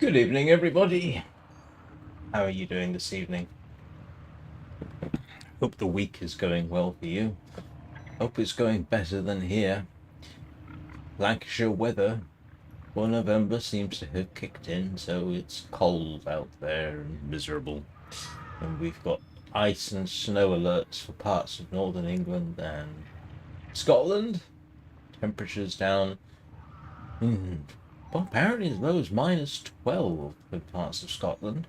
Good evening, everybody. How are you doing this evening? Hope the week is going well for you. Hope it's going better than here. Lancashire weather for November seems to have kicked in, so it's cold out there and miserable. And we've got ice and snow alerts for parts of northern England and Scotland. Temperatures down. Well, apparently as low as -12 for parts of Scotland.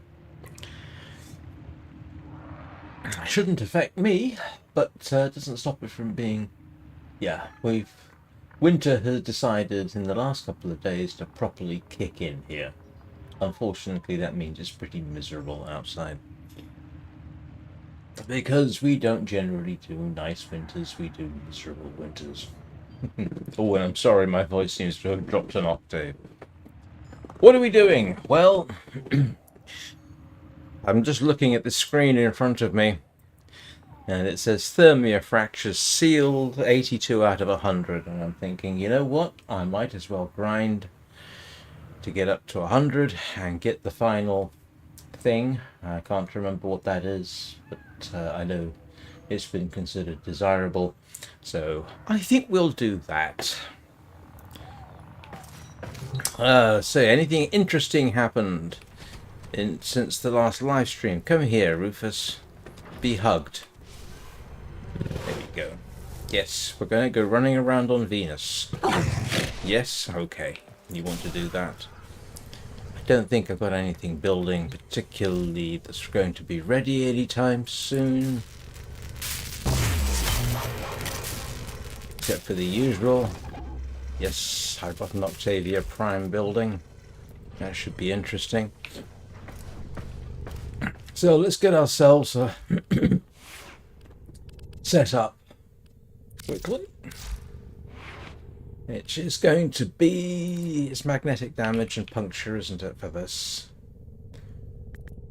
Shouldn't affect me, but doesn't stop it from being... Yeah, winter has decided in the last couple of days to properly kick in here. Unfortunately, that means it's pretty miserable outside. Because we don't generally do nice winters, we do miserable winters. Oh, and I'm sorry, my voice seems to have dropped an octave. What are we doing? Well, I'm just looking at the screen in front of me, and it says Thermia Fractures sealed 82 out of 100, and I'm thinking, you know what? I might as well grind to get up to 100 and get the final thing. I can't remember what that is, but I know it's been considered desirable, so I think we'll do that. So anything interesting happened since the last live stream? Come here, Rufus. Be hugged. There we go. Yes, we're going to go running around on Venus. Yes, okay. You want to do that? I don't think I've got anything building particularly that's going to be ready anytime soon. Except for the usual. Yes, I've got an Octavia Prime building. That should be interesting. So let's get ourselves set up quickly. Which is going to be... It's magnetic damage and puncture, isn't it, for this?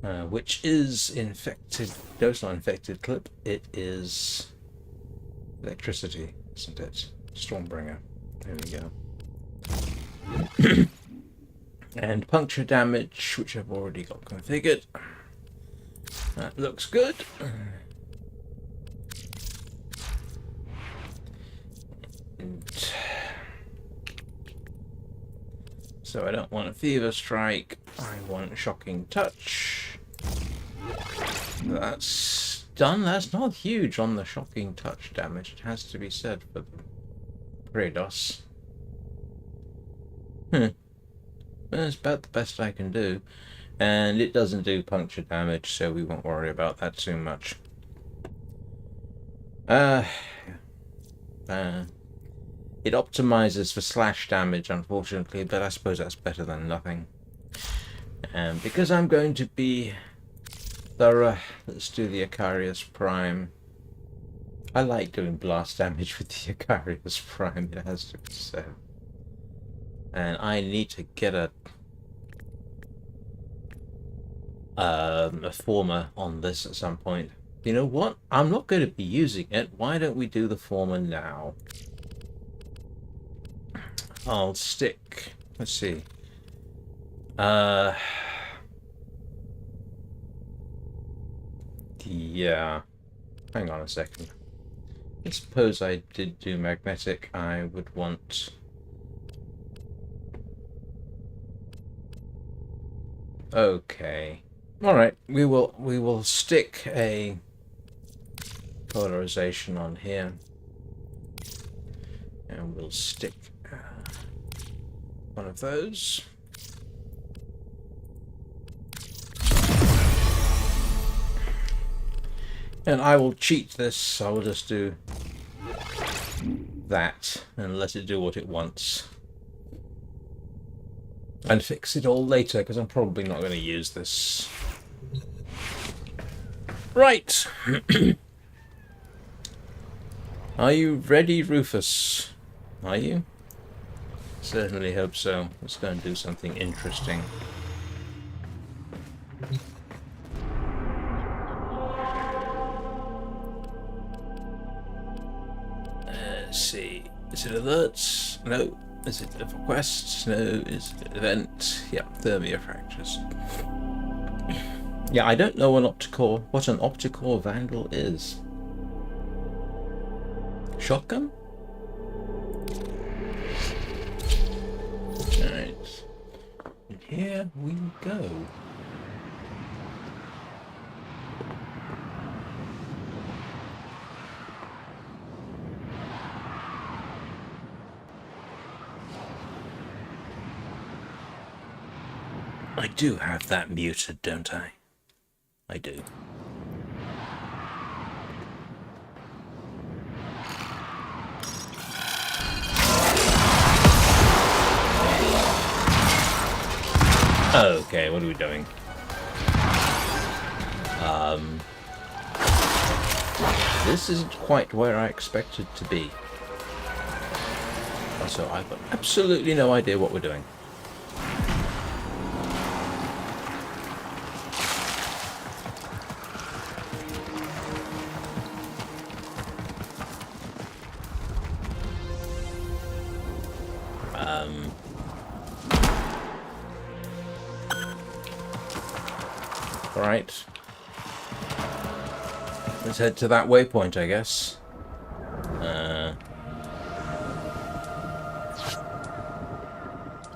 Which is infected... No, it's not infected clip. It is electricity, isn't it? Stormbringer. There we go. And puncture damage, which I've already got configured. That looks good. So I don't want a Fever Strike. I want Shocking Touch. That's done. That's not huge on the Shocking Touch damage, it has to be said, for Kratos. That's about the best I can do. And it doesn't do puncture damage, so we won't worry about that too much. It optimizes for slash damage, unfortunately, but I suppose that's better than nothing. And because I'm going to be thorough, let's do the Icarius Prime. I like doing blast damage with the Icarius Prime, it has to be said. And I need to get a former on this at some point. You know what? I'm not going to be using it. Why don't we do the former now? I'll stick... Let's see. Yeah. Hang on a second. I suppose I did do magnetic. I would want... Okay. Alright, we will stick a polarization on here. And we'll stick one of those. And I will cheat this. I will just do that and let it do what it wants. And fix it all later, because I'm probably not going to use this. Right. Are you ready, Rufus? Are you? Certainly hope so. Let's go and do something interesting. Let's see. Is it alerts? No. Is it a quest? No. Is it an event? Yeah, Thermia Fractures. Yeah, I don't know what an Opticore Vandal is. Shotgun? Alright. And here we go. I do have that muted, don't I? I do. Okay, what are we doing? This isn't quite where I expected to be. So I've got absolutely no idea what we're doing. Alright. Let's head to that waypoint, I guess.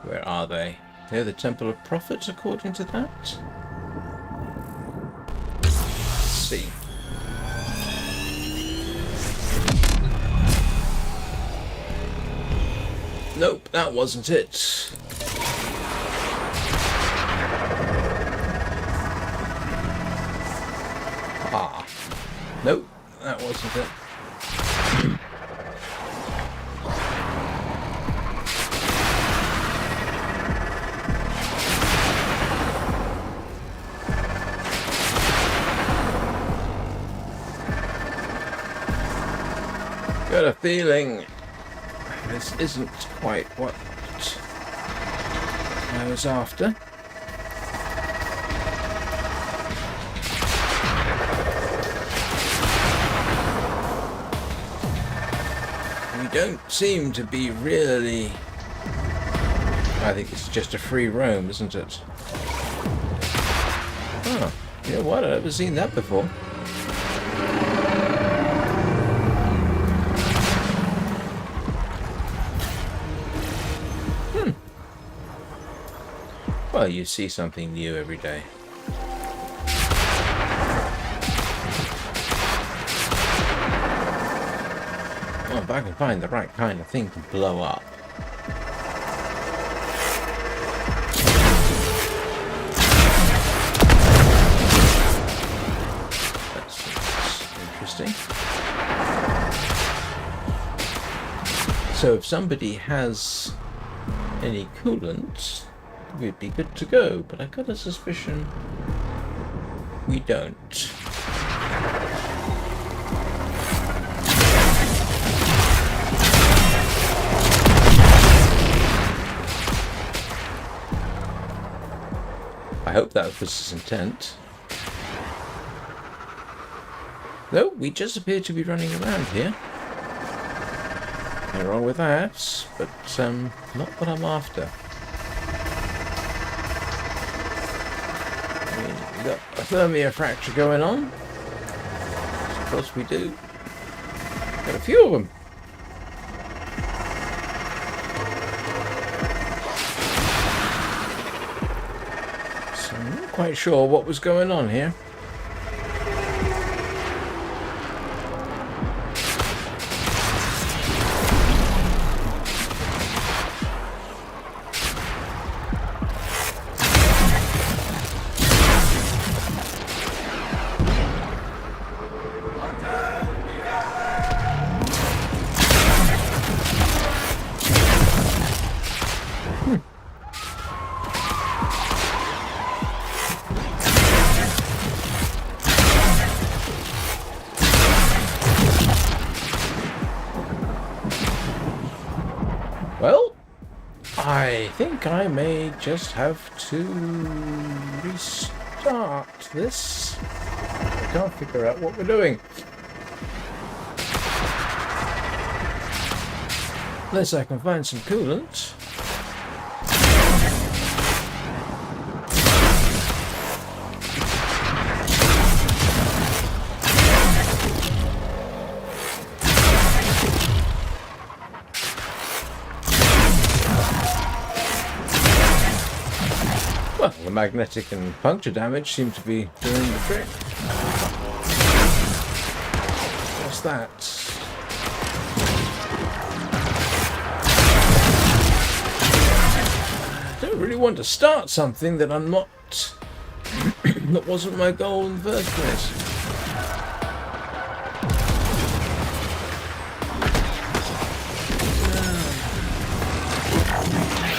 Where are they? They're the Temple of Prophets, according to that. Let's see. Nope, that wasn't it. Ah. Nope, that wasn't it. Got a feeling this isn't quite what I was after. We don't seem to be really... I think it's just a free roam, isn't it? Oh, you know what? I've never seen that before. Well, you see something new every day. Well, if I can find the right kind of thing to blow up. That's interesting. So if somebody has any coolant, we'd be good to go, but I got a suspicion we don't. I hope that was his intent. No, we just appear to be running around here. Nothing wrong with that, but not what I'm after. We've got a Thermia Fracture going on. Of course we do. Got a few of them. So I'm not quite sure what was going on here. Well, I think I may just have to restart this. I can't figure out what we're doing. Unless I can find some coolant. Well, the magnetic and puncture damage seem to be doing the trick. What's that? I don't really want to start something that I'm not... that wasn't my goal in the first place.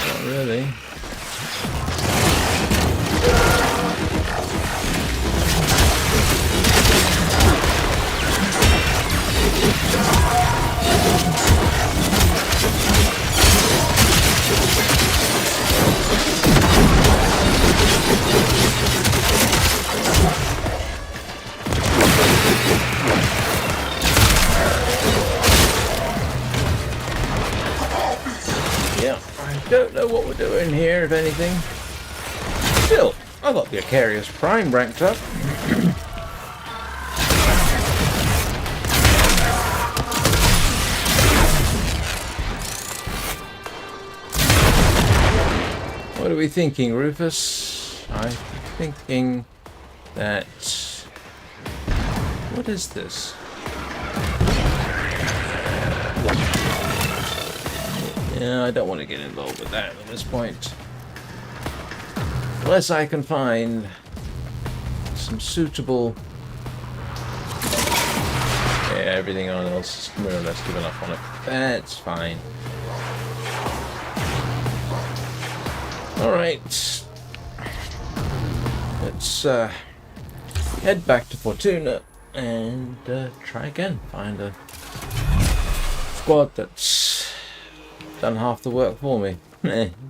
Not really. Yeah, I don't know what we're doing here, if anything. Still, I got the Acarius Prime ranked up. What are we thinking, Rufus? I'm thinking that... What is this? Yeah, I don't want to get involved with that at this point. Unless I can find some suitable... Yeah, everything else is more or less given up on it. That's fine. Alright. Let's head back to Fortuna and try again. Find a squad that's done half the work for me.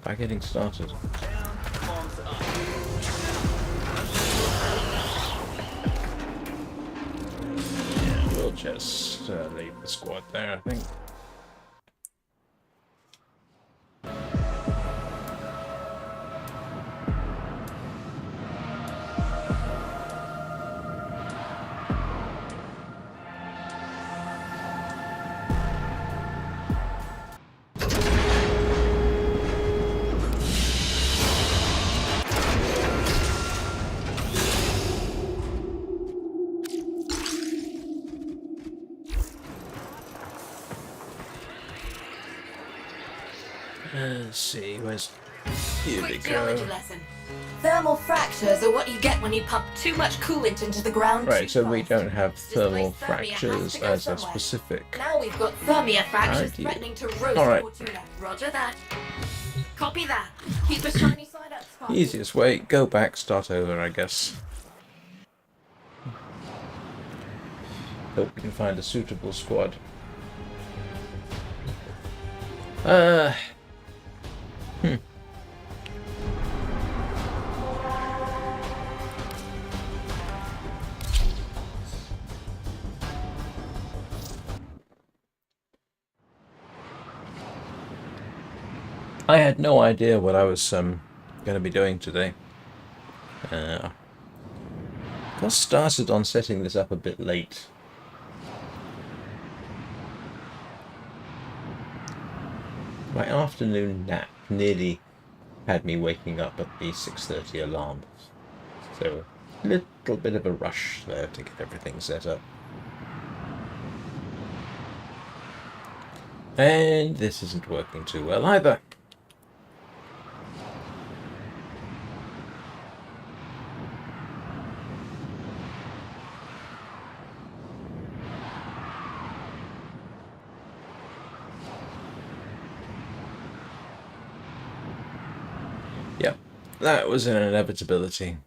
By getting started. Yeah, we'll just leave the squad there, I think. Let's see, where's... Here we Quick go. geology lesson. Thermal fractures are what you get when you pump too much coolant into the ground. Right, so we fast. don't have thermal Displaced Thermia has fractures to go as a somewhere. specific. Now we've got Thermia fractures Idea. threatening to roast All right. Fortuna. Roger that. Copy that. Keep a shiny side up, Sparky. Easiest way, go back, start over, I guess. Hope we can find a suitable squad. I had no idea what I was going to be doing today. Got started on setting this up a bit late. My afternoon nap nearly had me waking up at the 6:30 alarm. So a little bit of a rush there to get everything set up. And this isn't working too well either. Yep, that was an inevitability.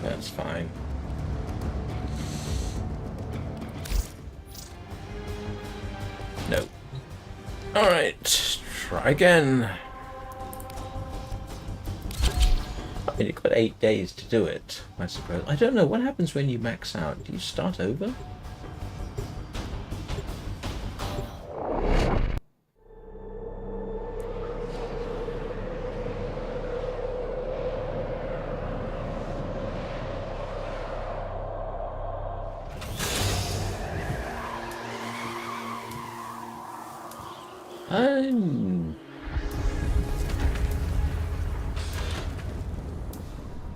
That's fine. No. Alright, try again. And you've got 8 days to do it, I suppose. I don't know, what happens when you max out? Do you start over?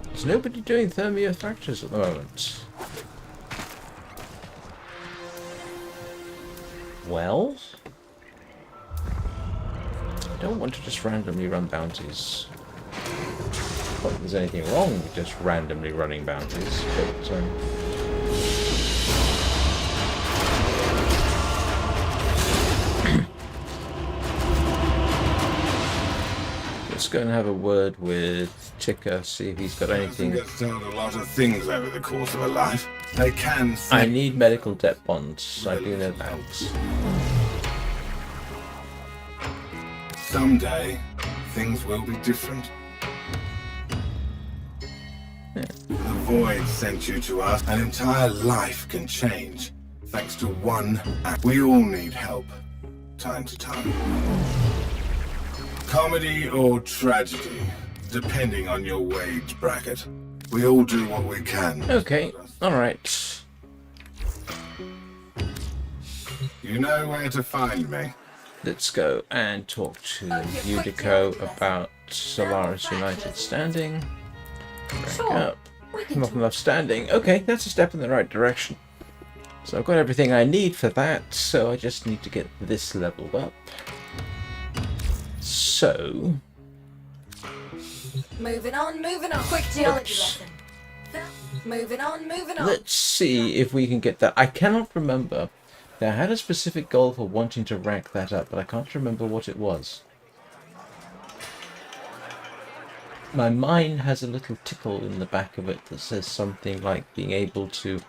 There's nobody doing Thermia Fractures at the moment. Well, I don't want to just randomly run bounties. Not that there's anything wrong with just randomly running bounties, but let's go and have a word with Ticker, see if he's got anything. Gets done a lot of things over the course of a life. They can. I need medical debt bonds. I do know that. Someday, things will be different. Yeah. The void sent you to us. An entire life can change thanks to one act. We all need help, time to time. Comedy or tragedy, depending on your wage bracket. We all do what we can. Okay, alright. You know where to find me. Let's go and talk to Udico about Solaris United standing. Rank up. Not enough standing. Okay, that's a step in the right direction. So I've got everything I need for that, so I just need to get this leveled up. So... Moving on. Quick geology lesson. Moving on. let's see if we can get that. I cannot remember. I had a specific goal for wanting to rank that up, but I can't remember what it was. My mind has a little tickle in the back of it that says something like being able to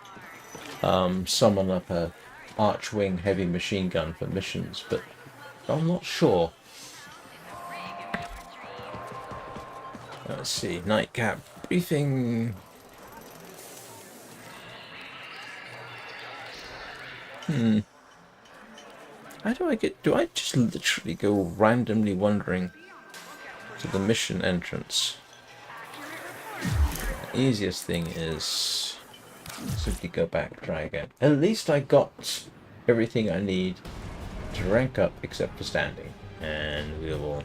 summon up a Archwing heavy machine gun for missions, but I'm not sure. Let's see, nightcap briefing. How do I get... do I just literally go randomly wandering to the mission entrance? The easiest thing is simply go back, try again. At least I got everything I need to rank up except for standing. And we will...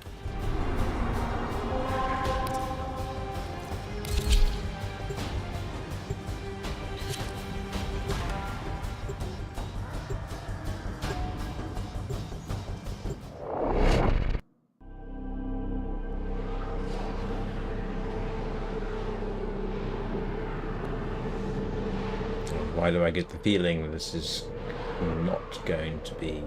Why do I get the feeling this is not going to be...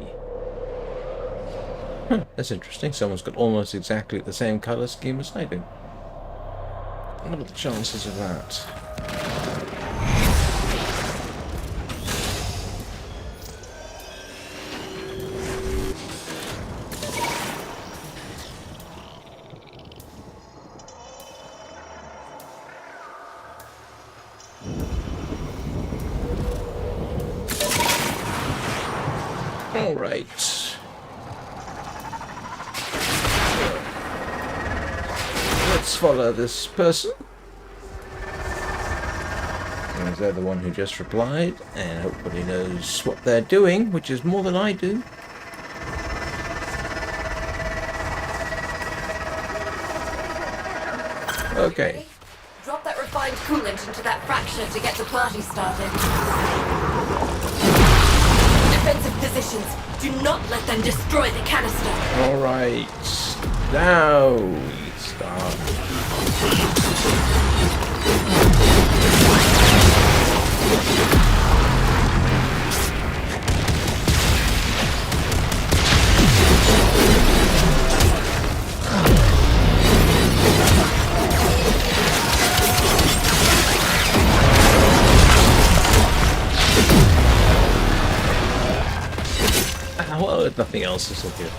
that's interesting. Someone's got almost exactly the same colour scheme as I do. What are the chances of that? All right. Let's follow this person. As they're the one who just replied, and hopefully knows what they're doing, which is more than I do. Okay. Drop that refined coolant into that fracture to get the party started. Defensive positions. Do not let them destroy the canister. Alright. Now we start. Well, if nothing else, this will give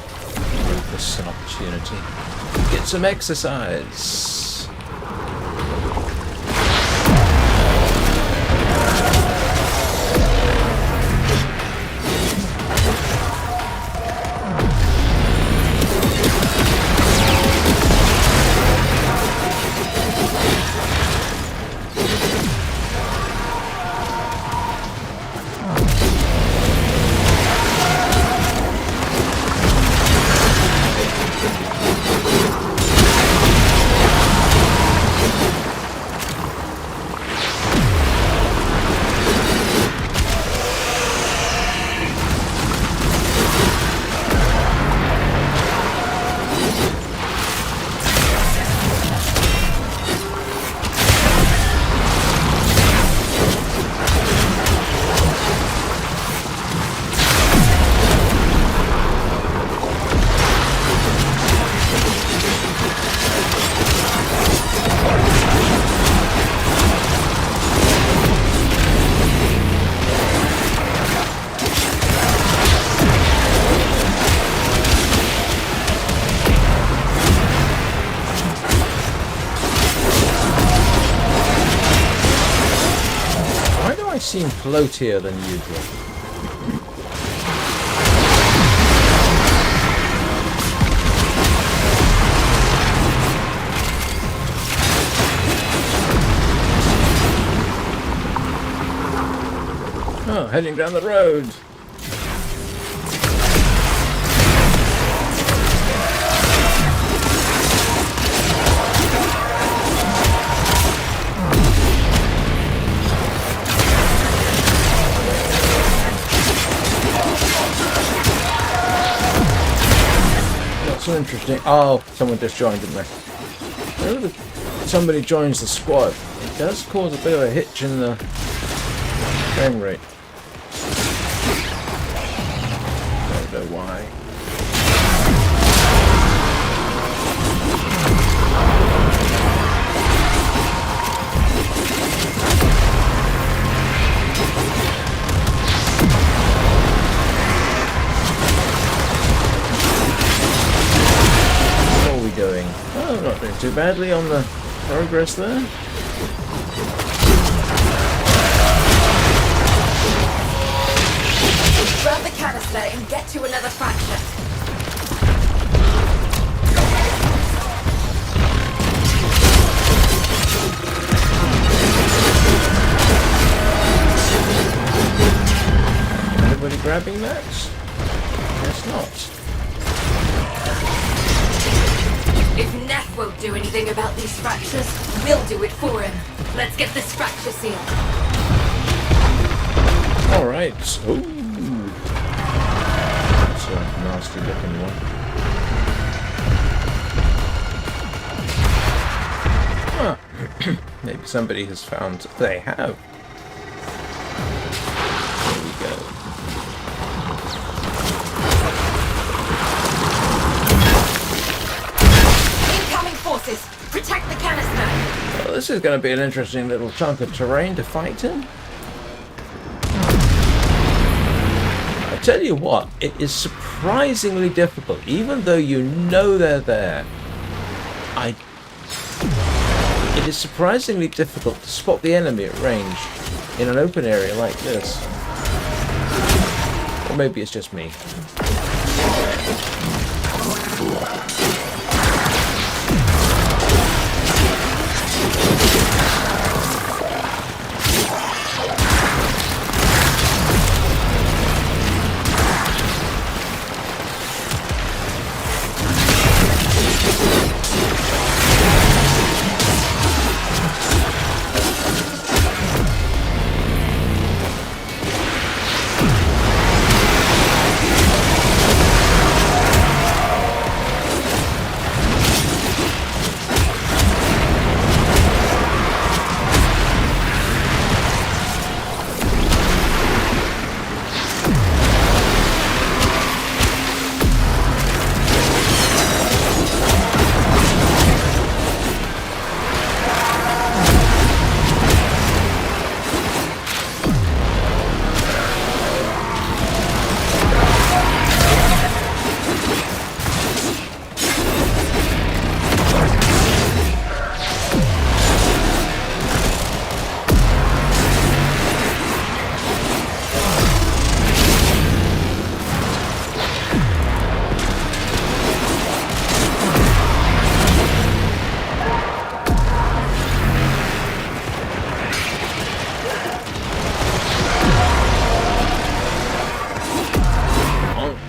Rufus an opportunity to get some exercise. floatier than usual. Oh, heading down the road. So interesting. Oh, someone just joined, didn't they? Whenever somebody joins the squad, it does cause a bit of a hitch in the frame rate. Don't know why. Doing? Oh, not doing too badly on the progress there. Grab the canister and get to another fracture. Anybody grabbing that? Guess not. If Neff won't do anything about these fractures, we'll do it for him. Let's get this fracture sealed. Alright. Ooh. That's a nasty looking one. Huh. Maybe somebody has found... They have. There we go. Protect the canister! Well, this is going to be an interesting little chunk of terrain to fight in. I tell you what, it is surprisingly difficult, even though you know they're there. It is surprisingly difficult to spot the enemy at range in an open area like this. Or maybe it's just me.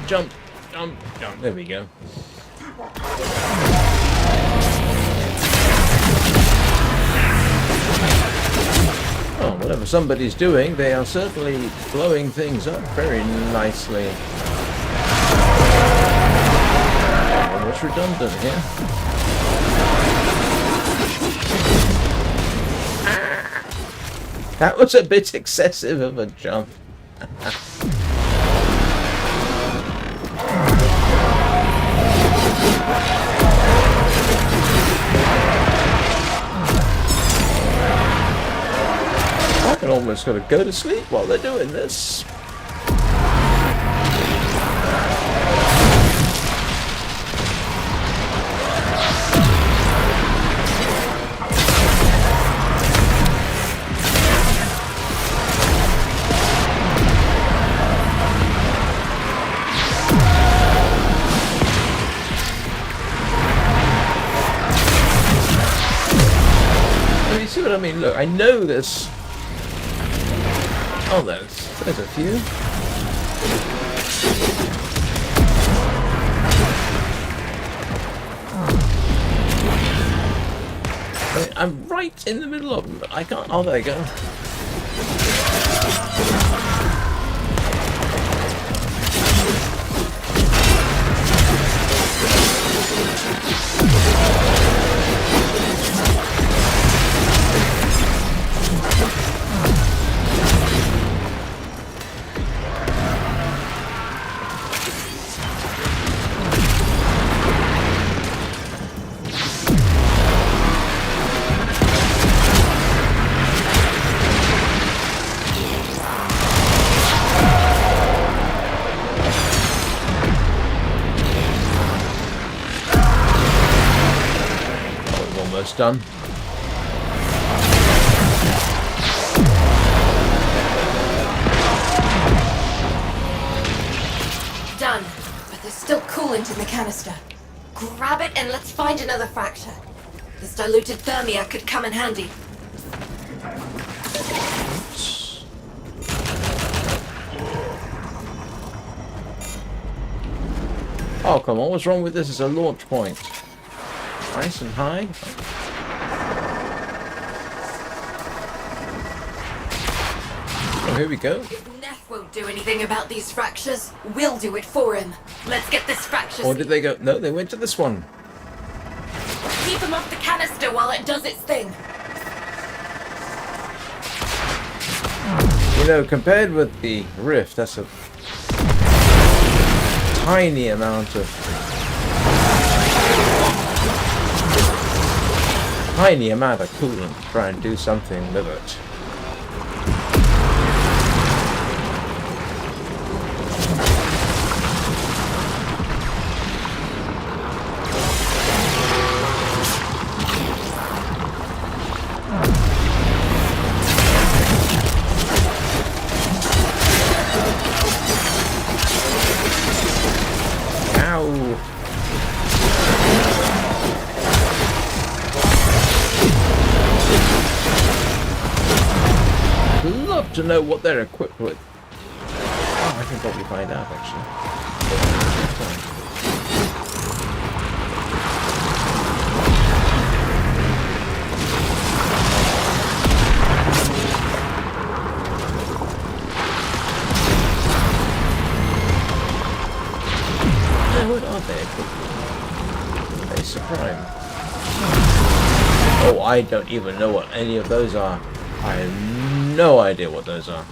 Jump, jump, jump. There we go. Oh, whatever somebody's doing, they are certainly blowing things up very nicely. Almost redundant here. That was a bit excessive of a jump. I can almost gotta go to sleep while they're doing this. I mean, look, I know there's... Oh, there's a few. I mean, I'm right in the middle of them, but I can't... Oh, there you go. Done. Done. But there's still coolant in the canister. Grab it and let's find another fracture. This diluted thermia could come in handy. Oh, come on. What's wrong with this? It's a launch point. Nice and high. Oh, here we go. If Neff won't do anything about these fractures, we'll do it for him. Let's get this fracture. Or did they go? No, they went to this one. Keep him off the canister while it does its thing. You know, compared with the rift, that's a tiny amount of coolant to try and do something with it. To know what they're equipped with. Oh, I can probably find out actually. What are they equipped with? Base Prime. Oh, I don't even know what any of those are. I have no idea what those are.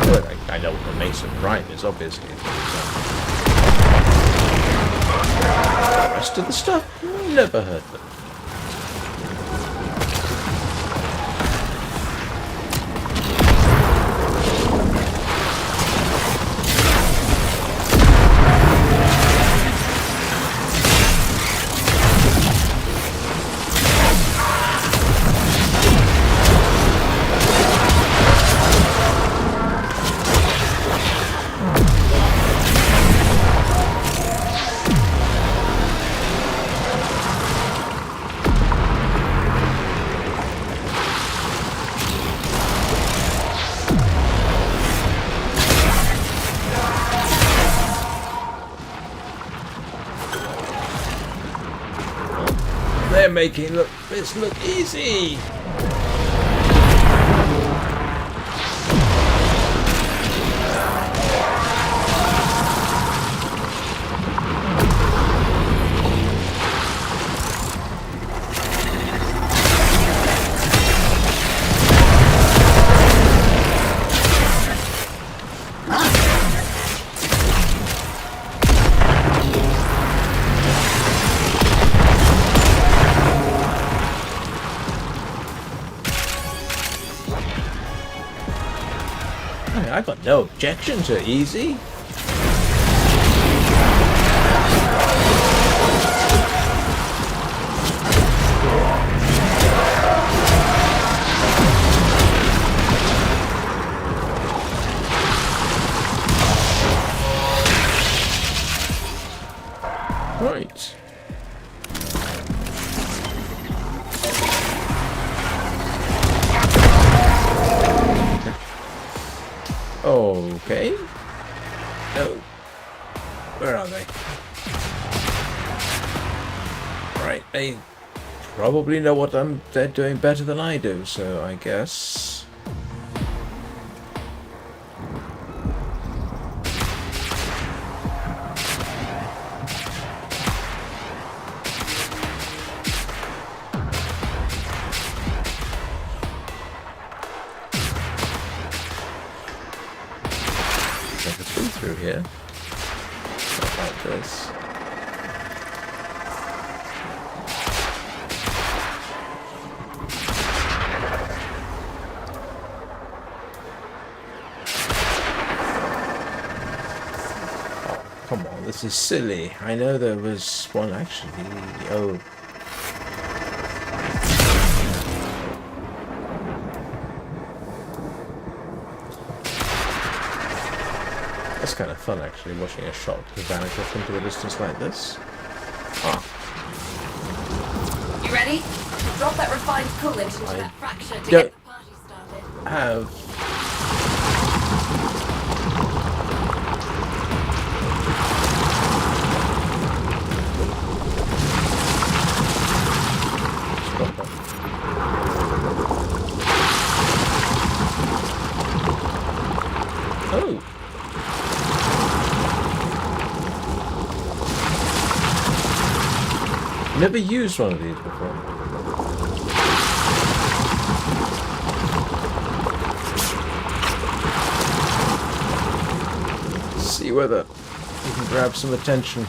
Well, I know what the Mason Prime is, obviously. The rest of the stuff, never heard of them. They're making this look easy. I got no objection to easy. Okay. No. Where are they? Right, they probably know what they're doing better than I do, so I guess. I could swim through here. Not like this. Come on, this is silly. I know there was one actually. Oh. That's kind of fun actually, watching a shot vanish off into the distance like this. Ah. You ready? Drop that refined coolant into that fracture to don't get the party started. have. Stop that. Oh. Never used one of these before. See whether you can grab some attention.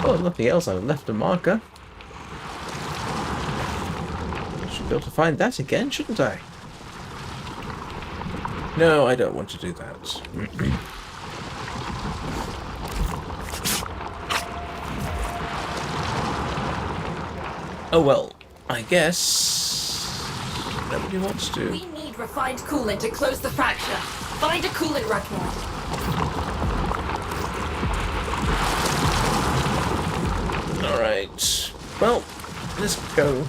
Oh, nothing else. I've left a marker. Should be able to find that again, shouldn't I? No, I don't want to do that. Oh well, I guess nobody wants to. We need refined coolant to close the fracture. Find a coolant record. Alright. Well, let's go.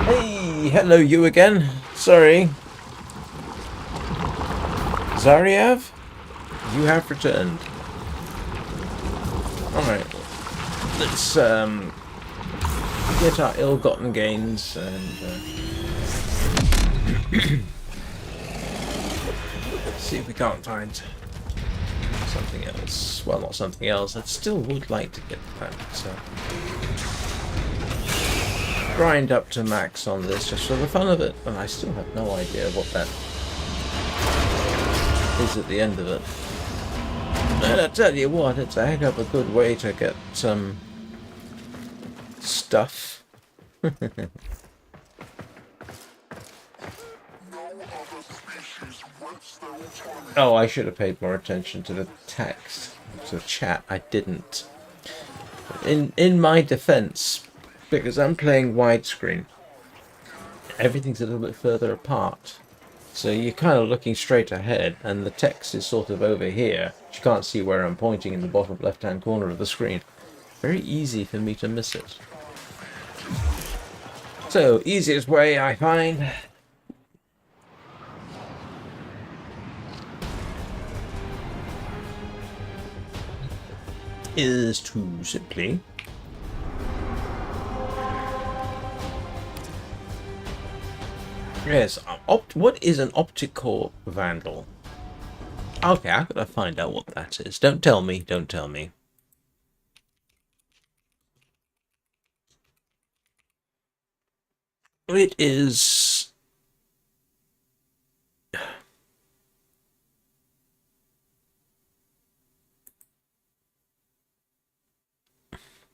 Hey, hello you again. Sorry. Zaryav, you have returned. Alright. Let's get our ill-gotten gains and see if we can't find something else. Well, not something else. I still would like to get that grind up to max on this just for the fun of it, and I still have no idea what that is at the end of it. And I tell you what, it's a heck of a good way to get some stuff. Oh, I should have paid more attention to the text, to the chat. I didn't. In my defense, because I'm playing widescreen, everything's a little bit further apart. So you're kind of looking straight ahead, and the text is sort of over here. You can't see where I'm pointing in the bottom left-hand corner of the screen. Very easy for me to miss it. So, easiest way I find is to simply yes, what is an Opticore Vandal? Okay, I've got to find out what that is. Don't tell me, don't tell me. It is...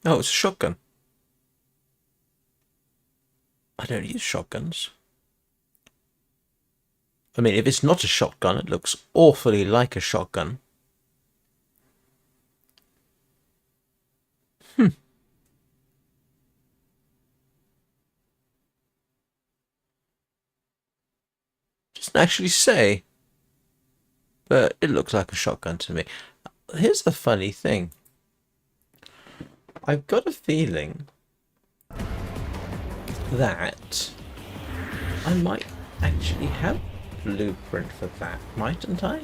Oh, it's a shotgun. I don't use shotguns. I mean, if it's not a shotgun, it looks awfully like a shotgun. Doesn't actually say. But it looks like a shotgun to me. Here's the funny thing. I've got a feeling that I might actually have a blueprint for that, mightn't I?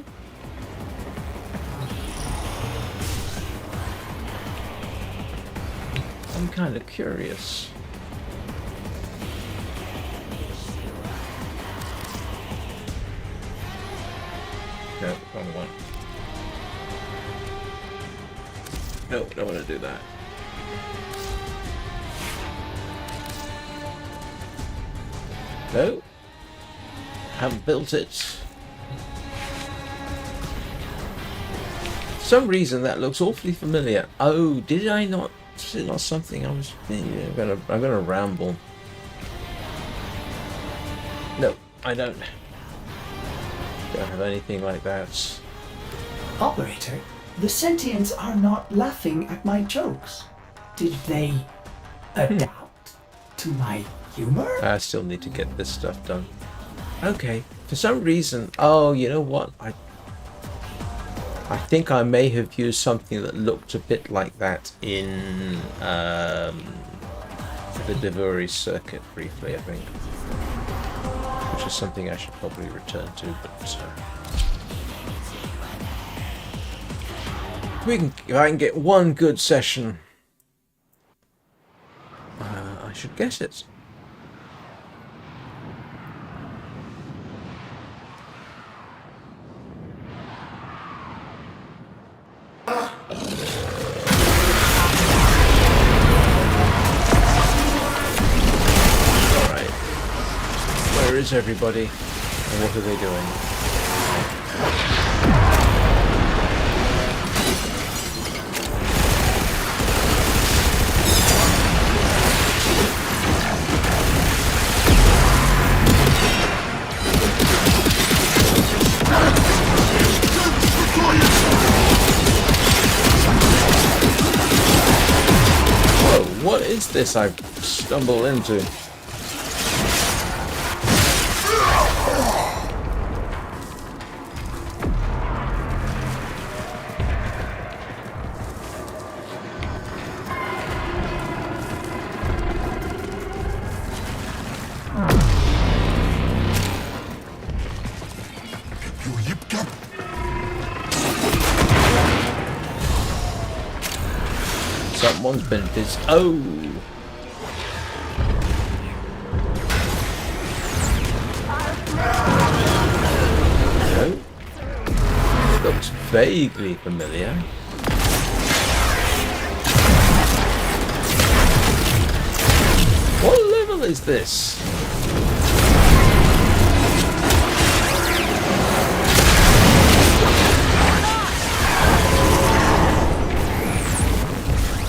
I'm kind of curious. No, wrong one. No, don't want to do that. No, haven't built it. For some reason that looks awfully familiar. Oh, did I not? Is it not something I was? I'm gonna ramble. No, I don't. Don't have anything like that. Operator, the sentients are not laughing at my jokes. Did they adapt to my humor? I still need to get this stuff done. Okay, for some reason, oh, you know what? I think I may have used something that looked a bit like that in the Devori circuit briefly, I think. Which is something I should probably return to, but if I can get one good session, I should get it. Alright. Where is everybody? And what are they doing? What is this I've stumbled into? Someone's been busy. Oh! No? Looks vaguely familiar. What level is this?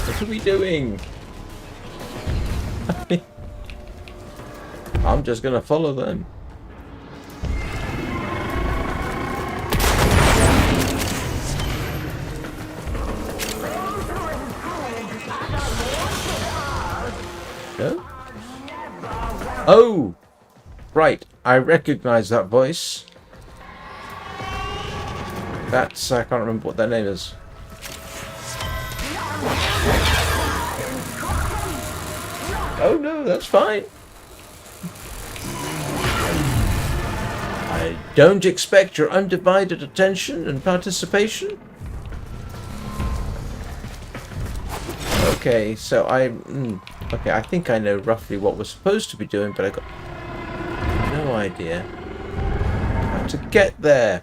What are we doing? I'm just gonna follow them. No? Oh! Right, I recognize that voice. That's, I can't remember what their name is. Oh no, that's fine. I don't expect your undivided attention and participation. Okay, so okay, I think I know roughly what we're supposed to be doing, but I got no idea how to get there.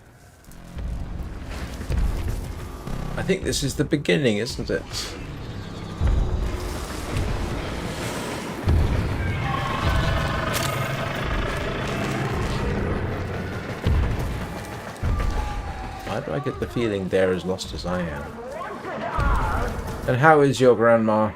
I think this is the beginning, isn't it? Why do I get the feeling they're as lost as I am? And how is your grandma?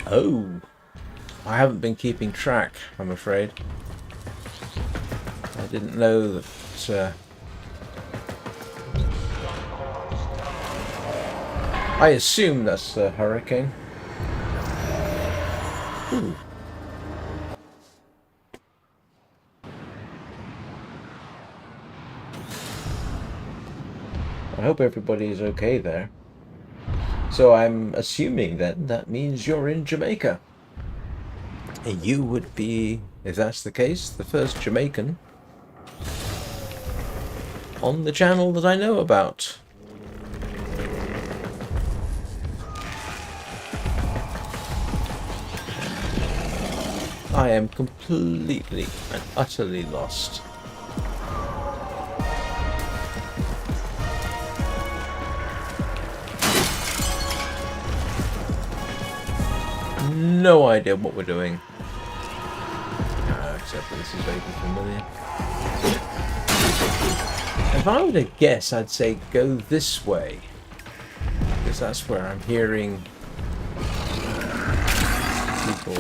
Oh, I haven't been keeping track, I'm afraid. I didn't know that. I assume that's a hurricane. Ooh. I hope everybody is okay there. So I'm assuming then that means you're in Jamaica. You would be, if that's the case, the first Jamaican on the channel that I know about. I am completely and utterly lost. No idea what we're doing. Except that this is vaguely familiar. If I were to guess, I'd say go this way. Because that's where I'm hearing people.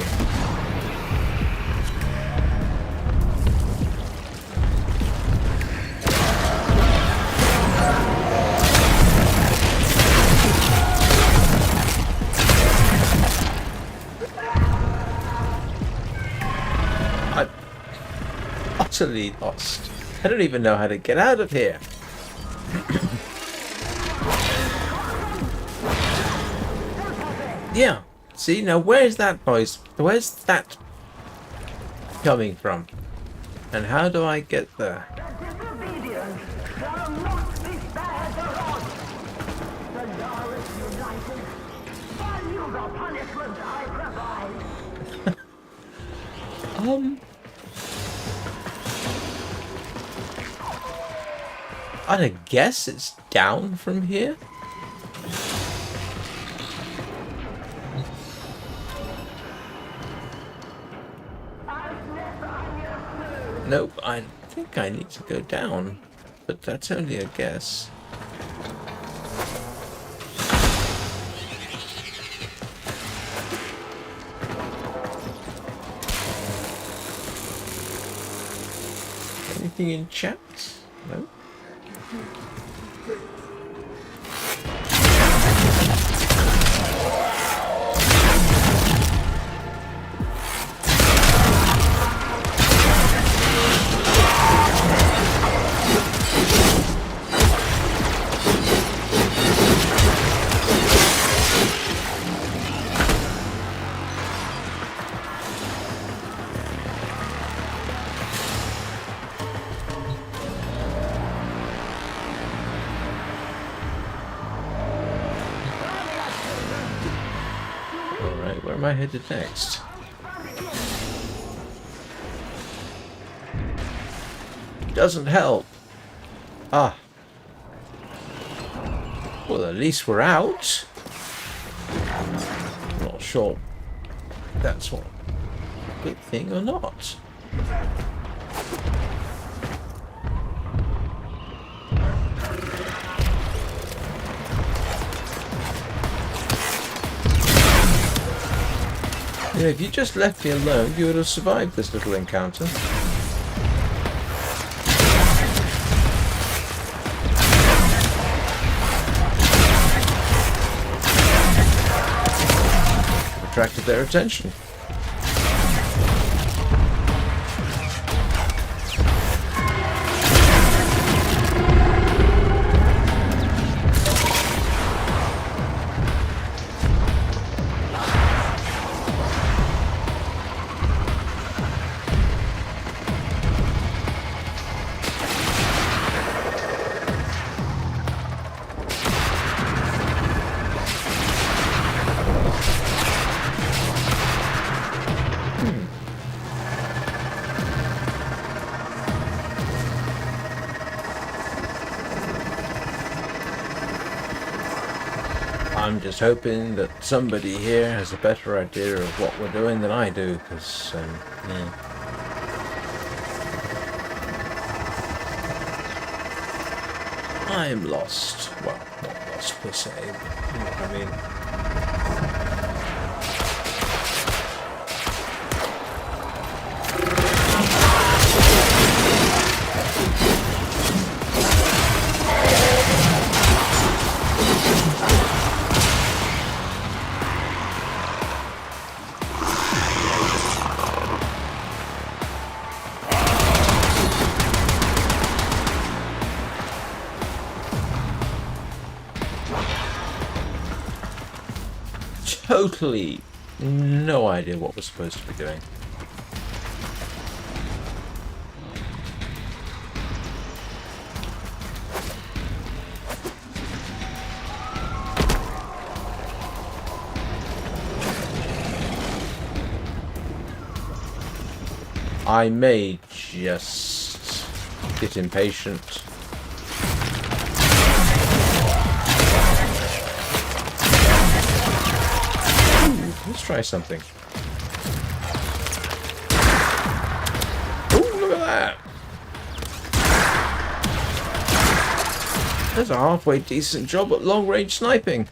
Utterly lost. I don't even know how to get out of here. Yeah. See, now where's that noise? Where's that coming from? And how do I get there? I'd guess it's down from here. Nope, I think I need to go down, but that's only a guess. Anything in chat? No? Where am I headed next? Doesn't help. Ah. Well, at least we're out. Not sure if that's a good thing or not. You know, if you just left me alone, you would have survived this little encounter. Attracted their attention. I'm just hoping that somebody here has a better idea of what we're doing than I do, because, yeah. I'm lost. Well, not lost per se, but you know what I mean. totally no idea what we're supposed to be doing. I may just get impatient. Let's try something. Oh, look at that! That's a halfway decent job at long-range sniping.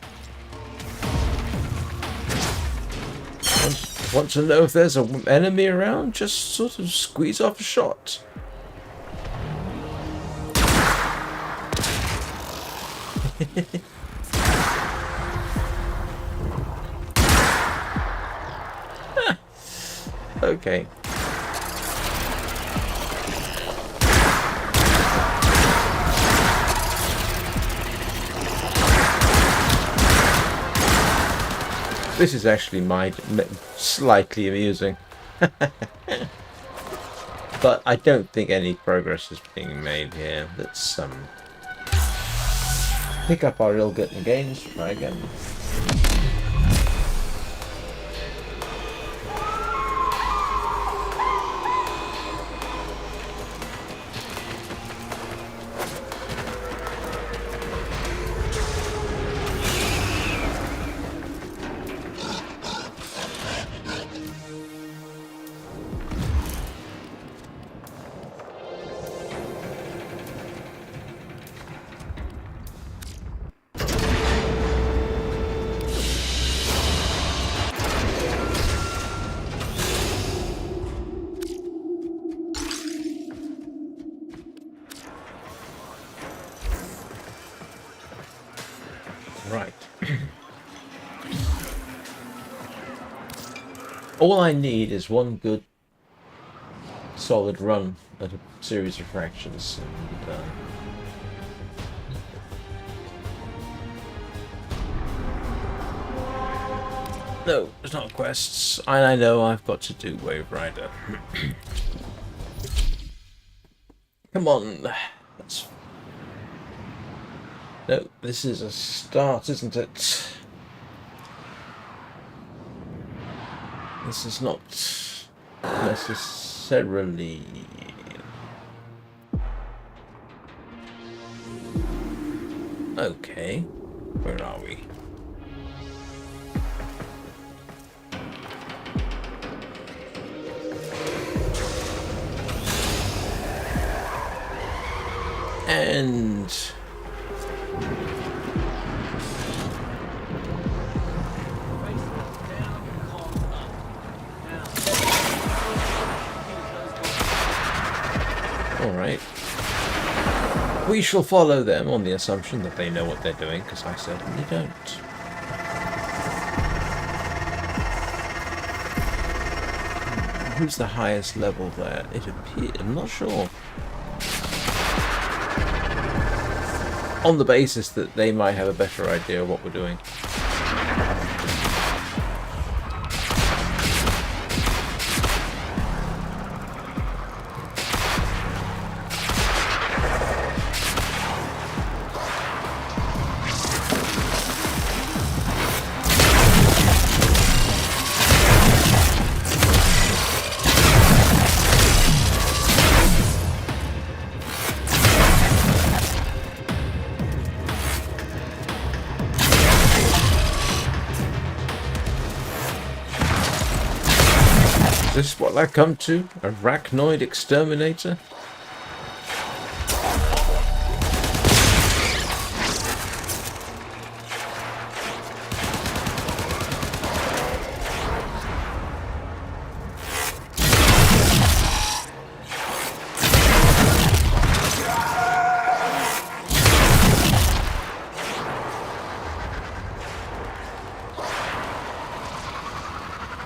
Want to know if there's an enemy around? Just sort of squeeze off a shot. Okay. This is actually slightly amusing. But I don't think any progress is being made here. Let's pick up our ill-gotten gains, try again. Right. All I need is one good solid run at a series of fractures. And, no, it's not quests. And I know I've got to do Wave Rider. Come on. Let's... No, this is a start, isn't it? This is not necessarily... Okay, where are we? And... Alright. We shall follow them on the assumption that they know what they're doing, because I certainly don't. Who's the highest level there? It appears... I'm not sure. On the basis that they might have a better idea of what we're doing. Is this what I come to? Arachnoid exterminator?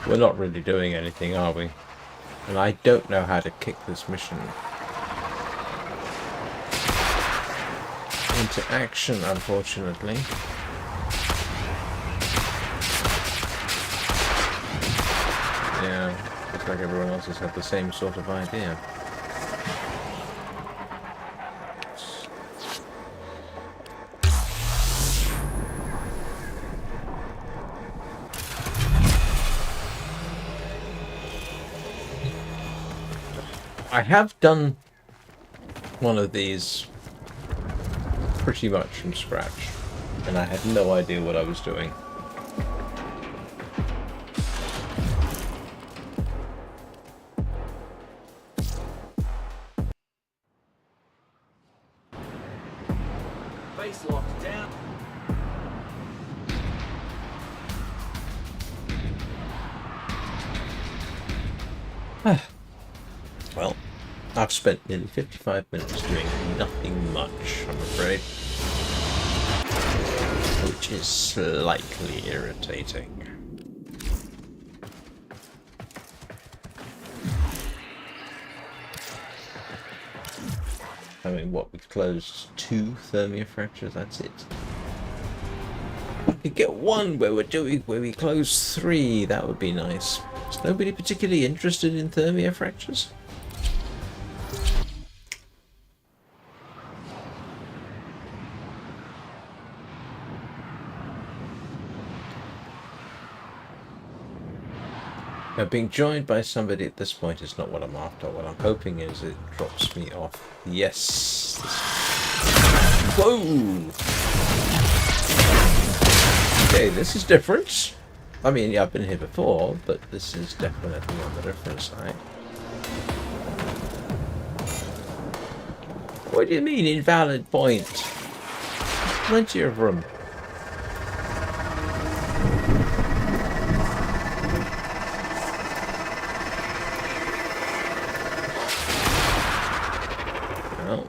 We're not really doing anything, are we? And I don't know how to kick this mission into action, unfortunately. Yeah, looks like everyone else has had the same sort of idea. I have done one of these pretty much from scratch, and I had no idea what I was doing. Base locked down. Well, I've spent nearly 55 minutes doing nothing much, I'm afraid. Which is slightly irritating. I mean, what, we've closed 2 Thermia Fractures, that's it. We could get one where we close 3, that would be nice. Is nobody particularly interested in Thermia Fractures? Now, being joined by somebody at this point is not what I'm after. What I'm hoping is it drops me off. Yes. Whoa! Okay, this is different. I mean, yeah, I've been here before, but this is definitely on the different side. What do you mean, invalid point? Plenty of room. Well.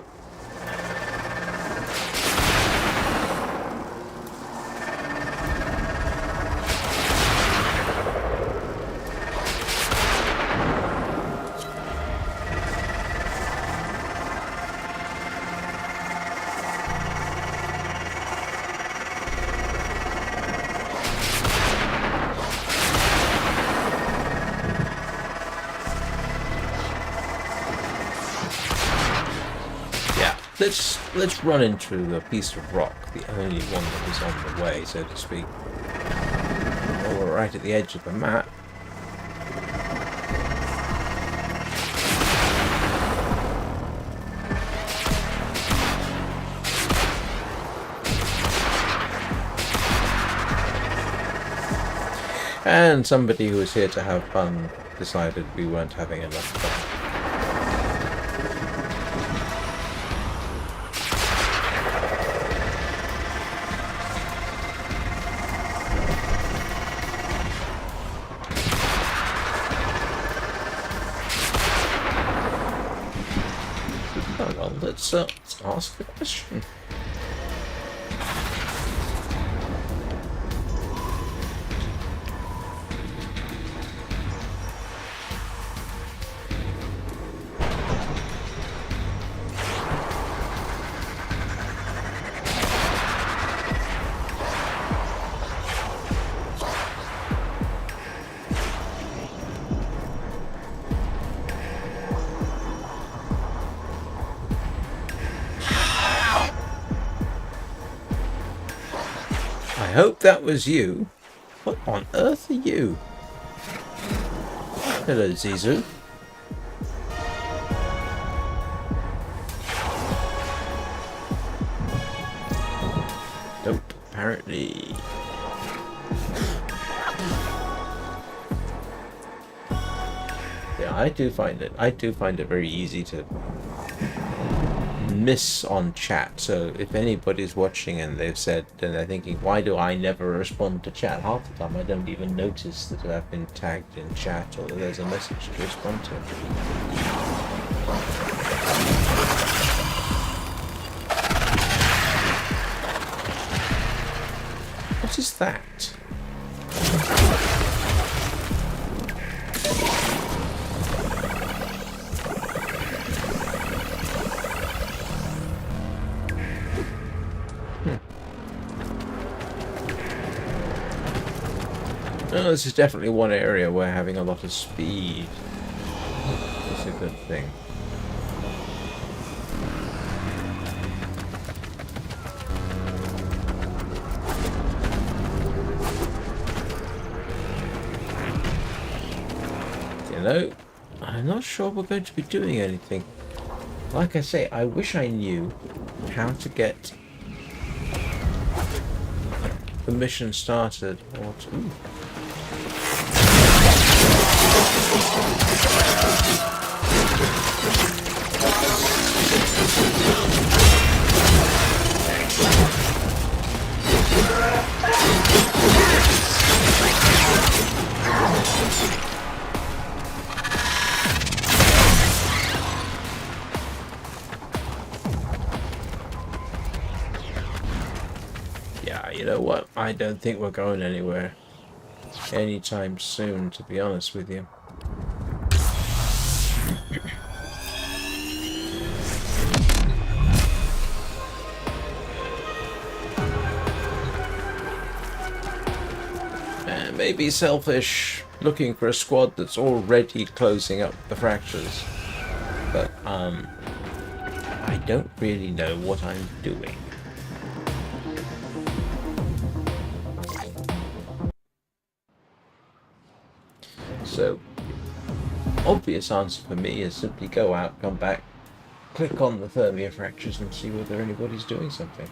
Let's run into a piece of rock, the only one that is on the way, so to speak. Well, we're right at the edge of the map. And somebody who was here to have fun decided we weren't having enough fun. Oh well, let's ask the question. I hope that was you. What on earth are you? Hello, Zizu. Nope, apparently. Yeah, I do find it very easy to miss on chat. So if anybody's watching and they've said, and they're thinking, why do I never respond to chat? Half the time I don't even notice that I've been tagged in chat or that there's a message to respond to. What is that? No, this is definitely one area where having a lot of speed is a good thing. You know, I'm not sure we're going to be doing anything. Like I say, I wish I knew how to get the mission started. Or to... Ooh. Yeah, you know what? I don't think we're going anywhere anytime soon, to be honest with you. And maybe selfish, looking for a squad that's already closing up the fractures. But, I don't really know what I'm doing. So, obvious answer for me is simply go out, come back, click on the Thermia Fractures and see whether anybody's doing something.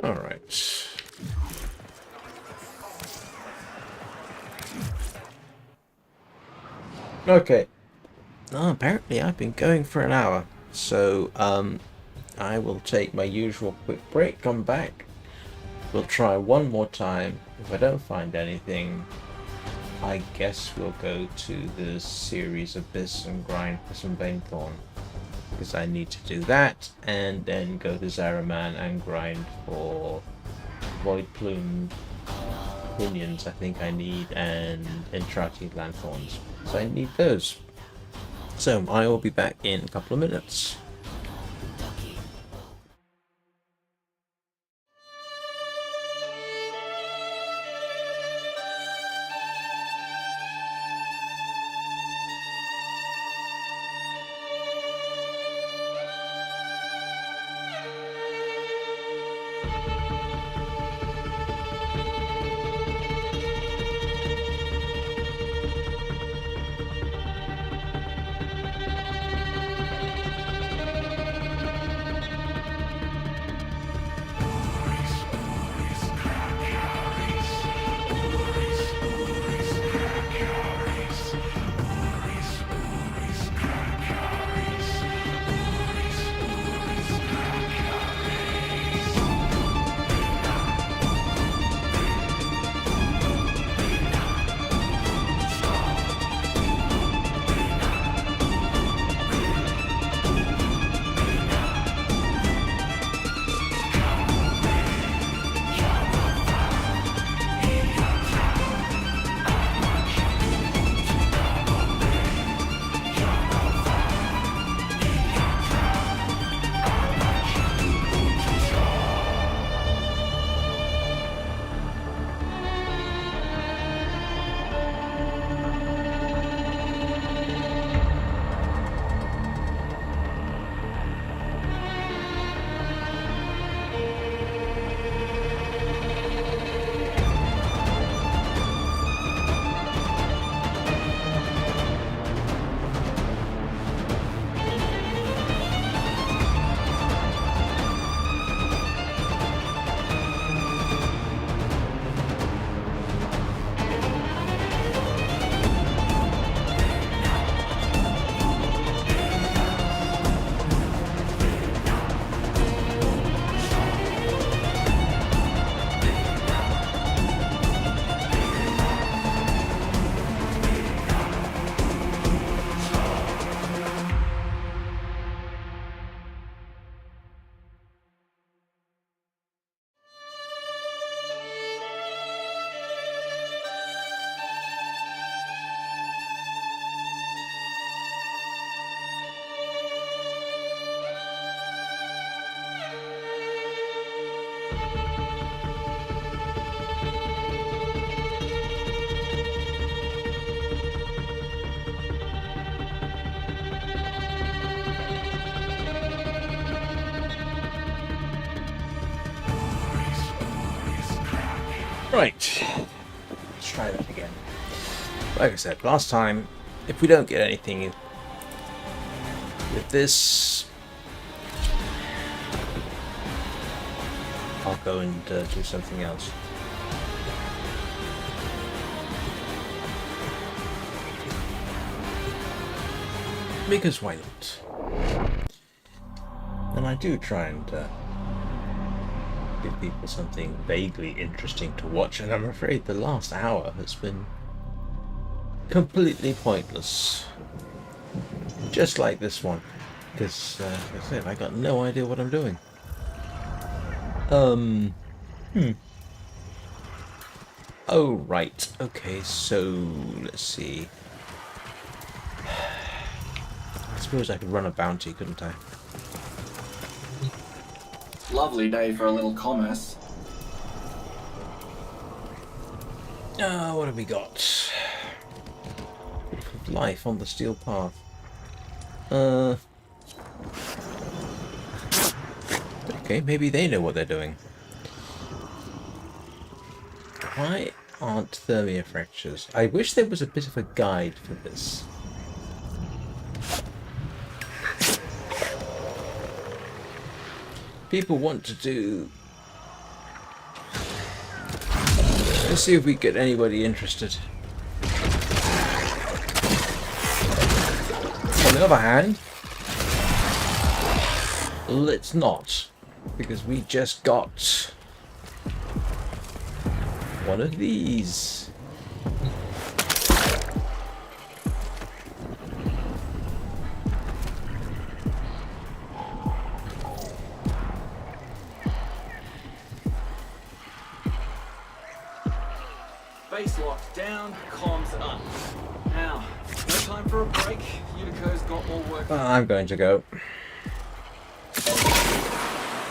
Alright. Okay. Oh, apparently I've been going for an hour. So, I will take my usual quick break, come back. We'll try one more time. If I don't find anything, I guess we'll go to the series Abyss and grind for some Banethorn. Because I need to do that, and then go to Zaraman and grind for Void Plume Pinions, I think I need, and Entrati Lanthorns. So I need those. So I will be back in a couple of minutes. Right. Let's try that again. Like I said, last time, if we don't get anything with this, I'll go and do something else. Because why not? And I do try and give people something vaguely interesting to watch, and I'm afraid the last hour has been completely pointless. Just like this one. Because, as I said, I got no idea what I'm doing. Oh, right. Okay, so, let's see. I suppose I could run a bounty, couldn't I? Lovely day for a little commerce. What have we got? Proof of life on the steel path. Okay, maybe they know what they're doing. Why aren't Thermia Fractures? I wish there was a bit of a guide for this. People want to do... Let's see if we get anybody interested. On the other hand, let's not, because we just got one of these. Base locked down, comms up. Now, no time for a break. Utico's got more work. I'm going to go.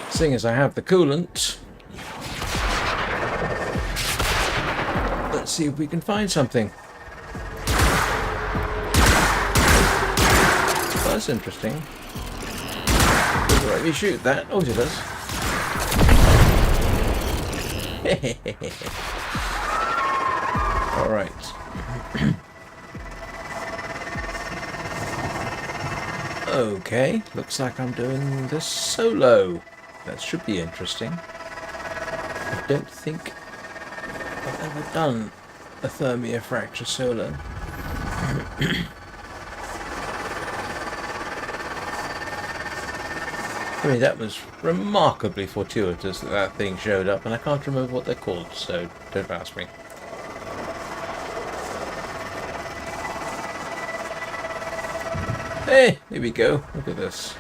Seeing as I have the coolant, let's see if we can find something. That's interesting. Doesn't let me shoot that. Oh, it does. All right. Okay, looks like I'm doing this solo. That should be interesting. I don't think I've ever done a Thermia Fracture solo. I mean, that was remarkably fortuitous that that thing showed up, and I can't remember what they're called, so don't ask me. Hey, here we go. Look at this.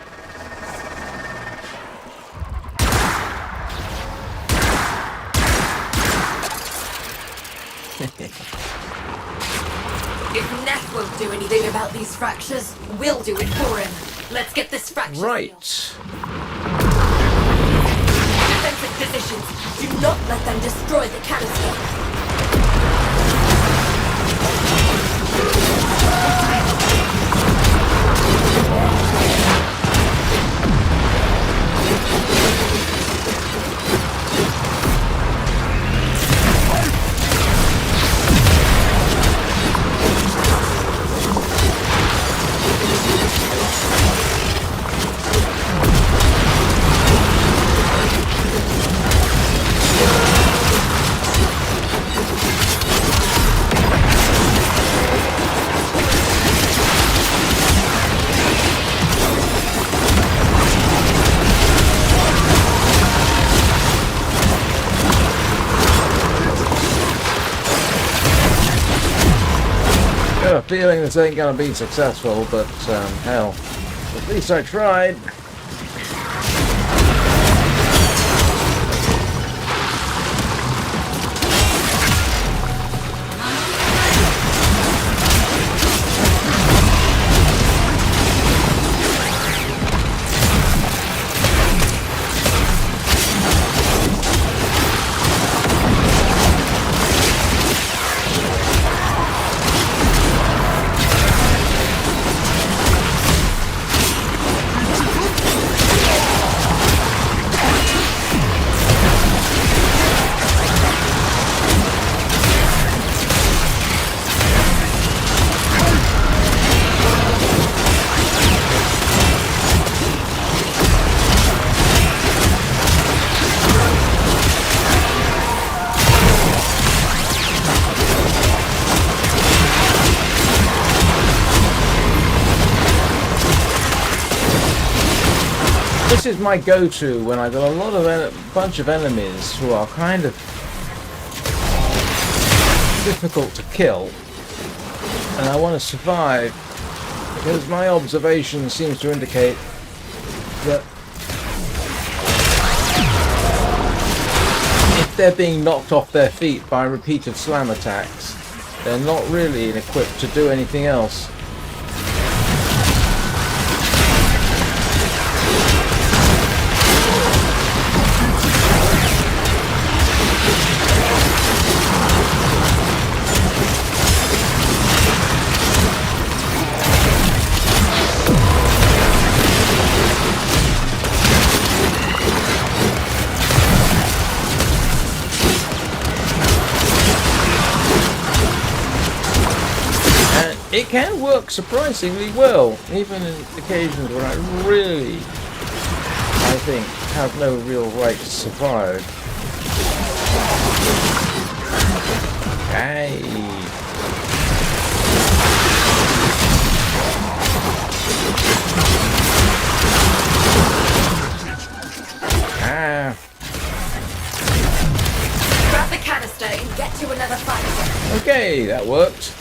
If Neth won't do anything about these fractures, we'll do it for him. Let's get this fracture Right. sealed. Defensive positions. Do not let them destroy the canister. I have a feeling this ain't gonna be successful, but hell, at least I tried. This is my go-to when I've got a lot of bunch of enemies who are kind of difficult to kill, and I want to survive, because my observation seems to indicate that if they're being knocked off their feet by repeated slam attacks, they're not really equipped to do anything else. It can work surprisingly well, even in occasions when I really, I think, have no real right to survive. Hey. Ah. Grab the canister and get to another fight. Okay, that worked.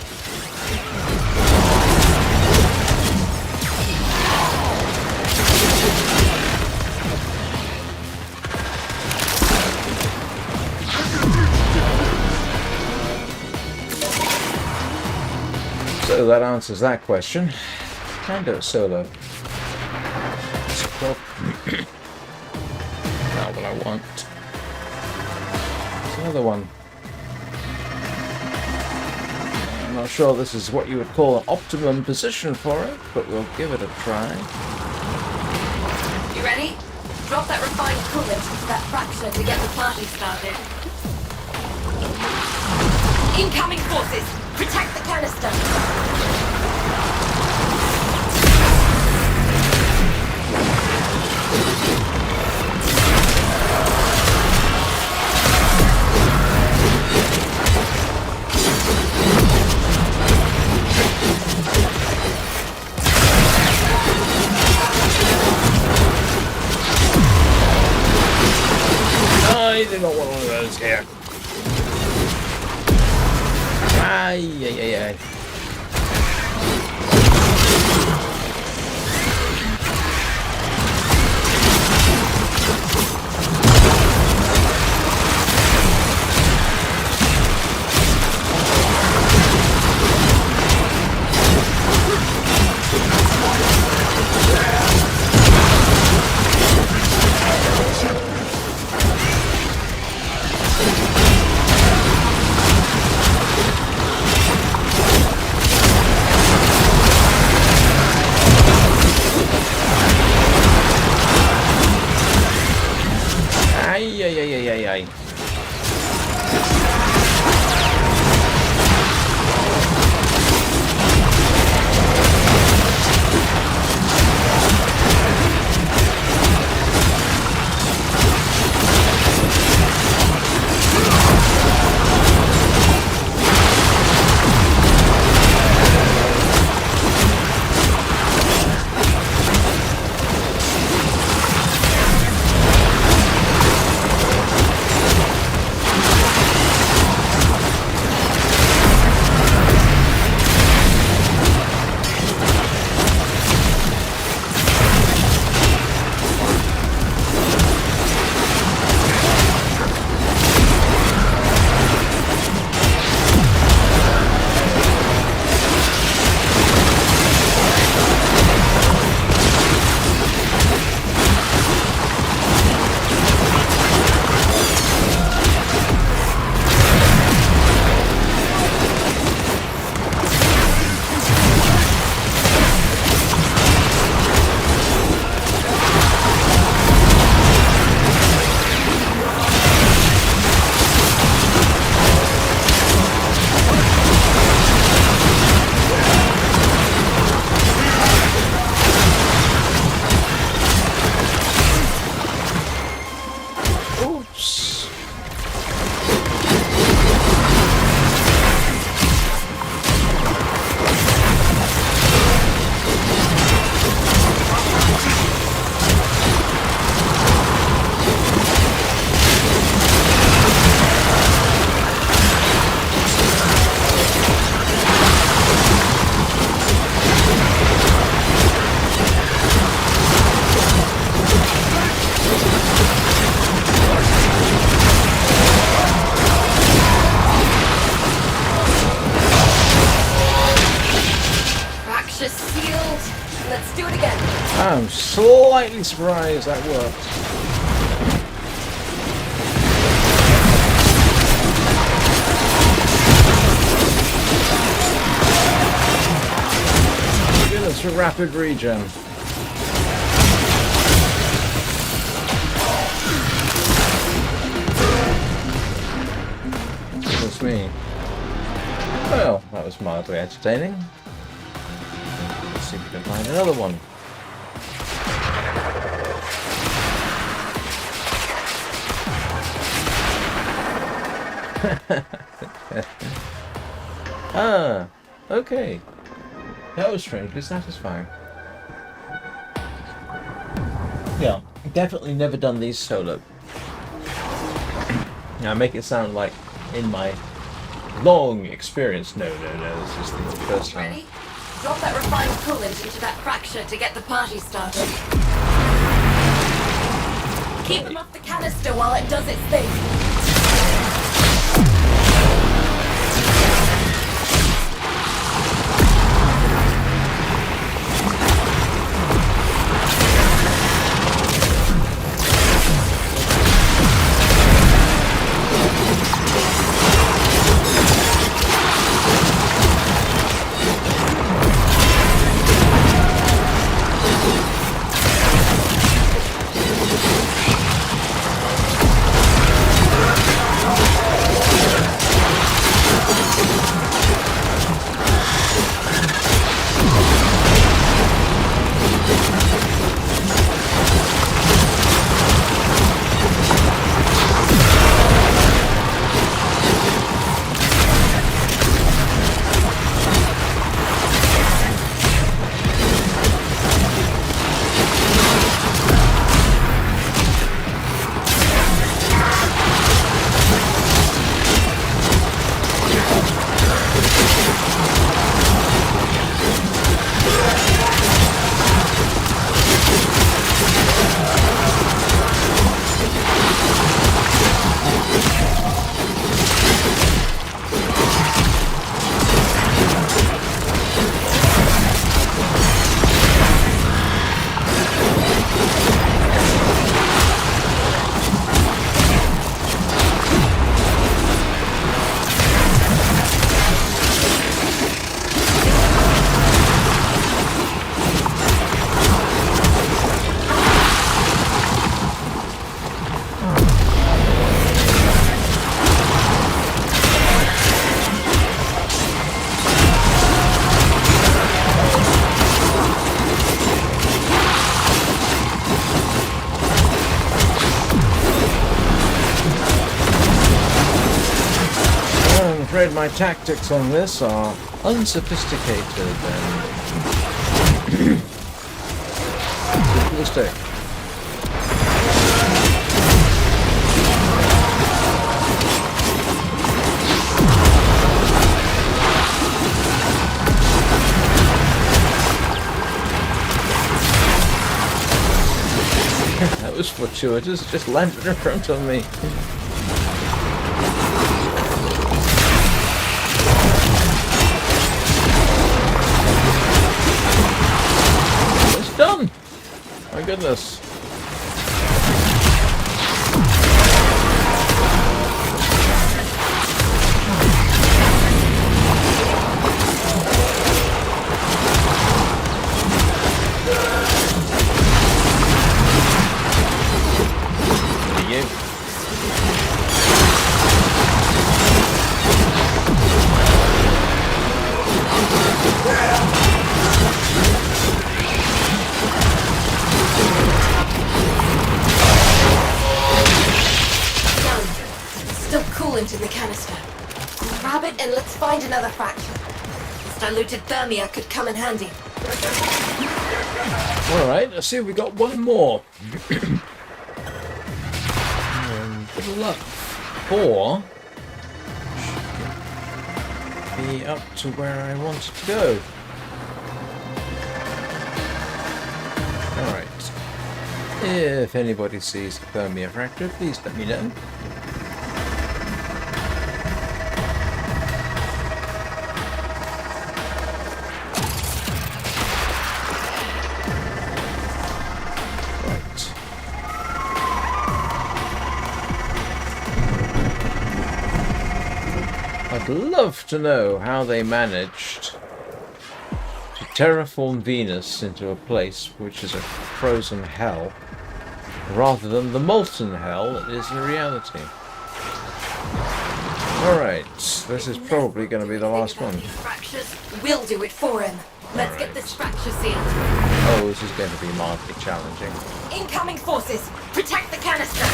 So that answers that question. Can do it solo. Not what I want. There's another one. I'm not sure this is what you would call an optimum position for it, but we'll give it a try. You ready? Drop that refined coolant into that fracture to get the party started. Incoming forces! Protect the canister! I do not want one of those here. Ay, ay, ay, ay. Let's do it again. I'm slightly surprised that worked. Goodness for rapid regen. Goodness me. Well, that was mildly entertaining. Let's see if we can find another one. Ah, okay. That was strangely satisfying. Yeah, definitely never done these solo. Now I make it sound like in my long experience. No, this is the first time. Ready? Drop that refined coolant into that fracture to get the party started. Keep them off the canister while it does its thing. I'm afraid my tactics on this are unsophisticated and simplistic. That was fortuitous, just landed in front of me. It's done! My goodness. In the canister. Grab it and let's find another fracture. This diluted Thermia could come in handy. Alright, let's see if we got one more. Good luck. 4 should be up to where I wanted to go. Alright. If anybody sees the Thermia Fracture, please let me know. I'd love to know how they managed to terraform Venus into a place which is a frozen hell, rather than the molten hell it is in reality. Alright, this is probably going to be the last one. Fractures, we'll do it for him. Let's get this fracture sealed. Oh, this is going to be mildly challenging. Incoming forces, protect the canister.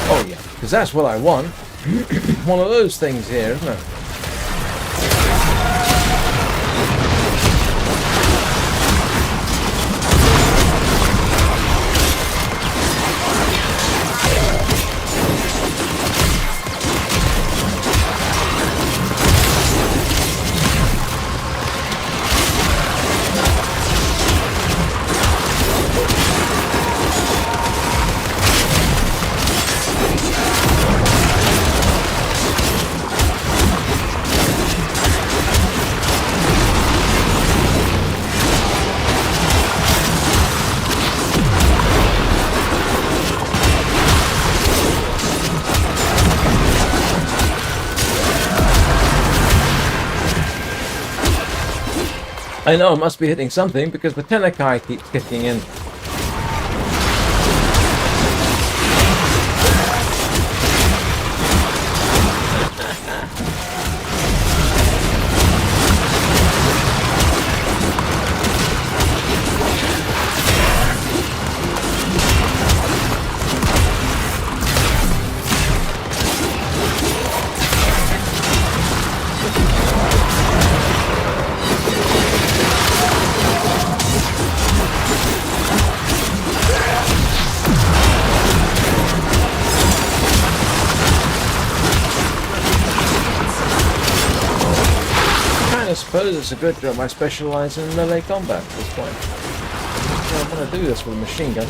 Oh yeah, because that's what I want. One of those things here, isn't it? I know I must be hitting something because the Tenakai keeps kicking in. I suppose it's a good job I specialise in melee combat at this point. So I'm going to do this with a machine gun.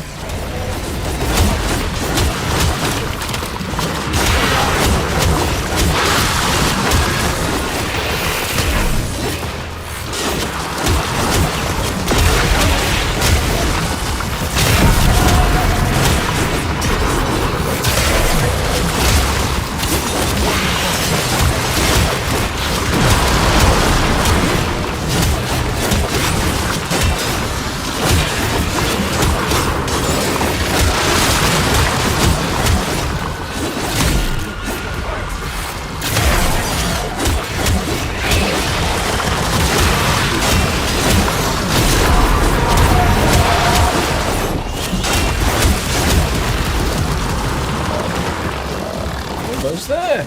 Almost there.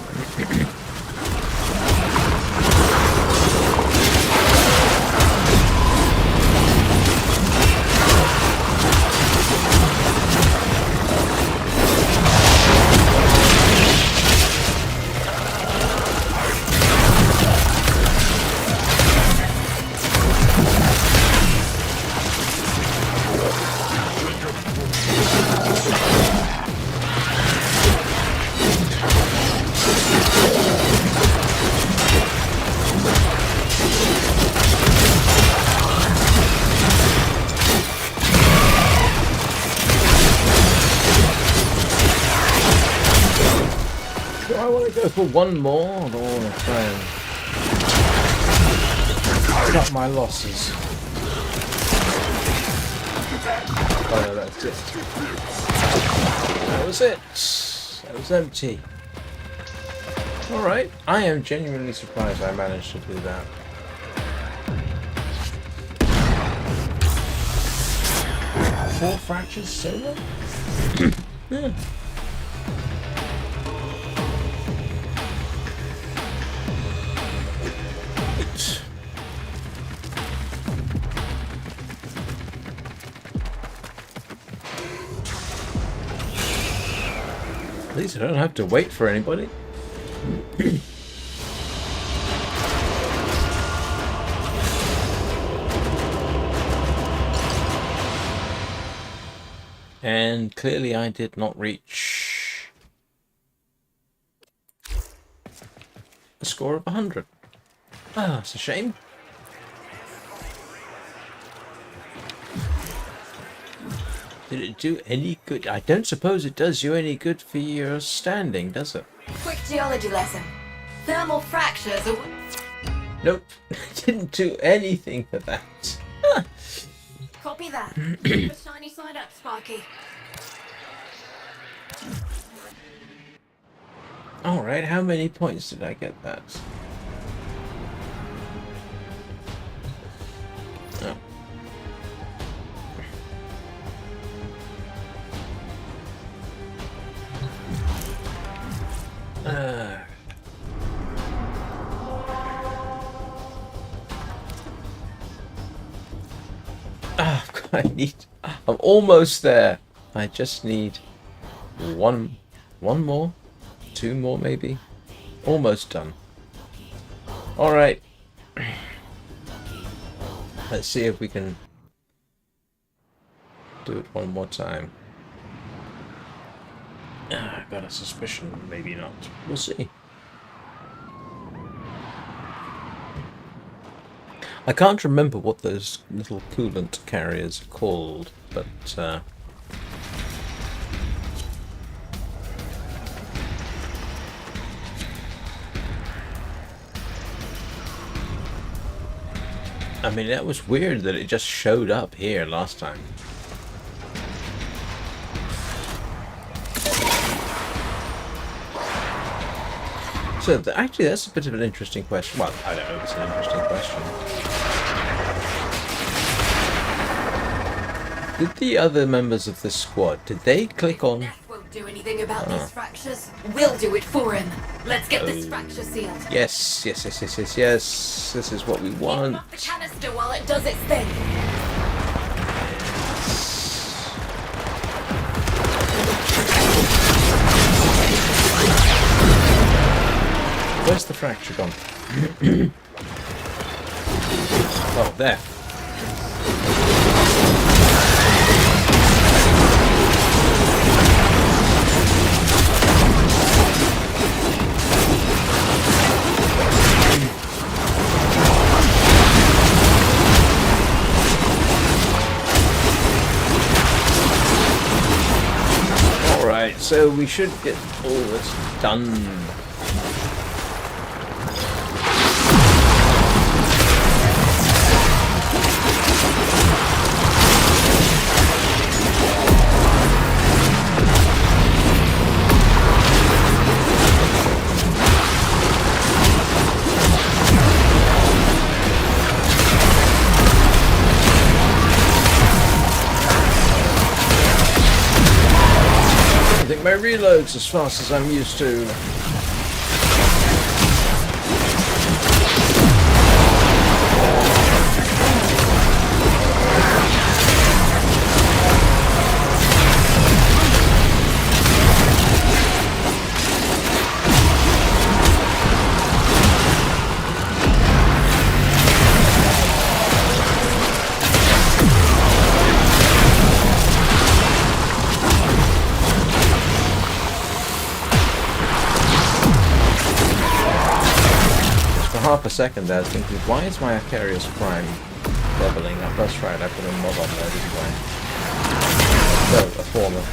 Do I want to go for one more, or do I want to try and cut my losses? Oh no, that's it. That was it. That was empty. Alright, I am genuinely surprised I managed to do that. Four fractures solo? Yeah. At least I don't have to wait for anybody. And clearly I did not reach a score of 100. Ah, it's a shame. Did it do any good? I don't suppose it does you any good for your standing, does it? Quick geology lesson. Thermal fractures are... Nope. Didn't do anything for that. Copy that. Keep the shiny side up, Sparky. Alright, how many points did I get that? Oh. I'm almost there. I just need one more, two more maybe. Almost done. All right. Let's see if we can do it one more time. I've got a suspicion, maybe not. We'll see. I can't remember what those little coolant carriers are called, but I mean, that was weird that it just showed up here last time. So, actually, that's a bit of an interesting question. Well, I don't know if it's an interesting question. Did the other members of the squad, did they click on... Death won't do anything about these fractures. We'll do it for him. Let's get this fracture sealed. Yes. This is what we want. Keep up the canister while it does its thing. Where's the fracture gone? Oh, there. Alright, so we should get all this done. My reloads as fast as I'm used to. Half a second there, I was thinking, why is my Acarius Prime leveling up? That's right, I put a mod on there, didn't I? So, a former.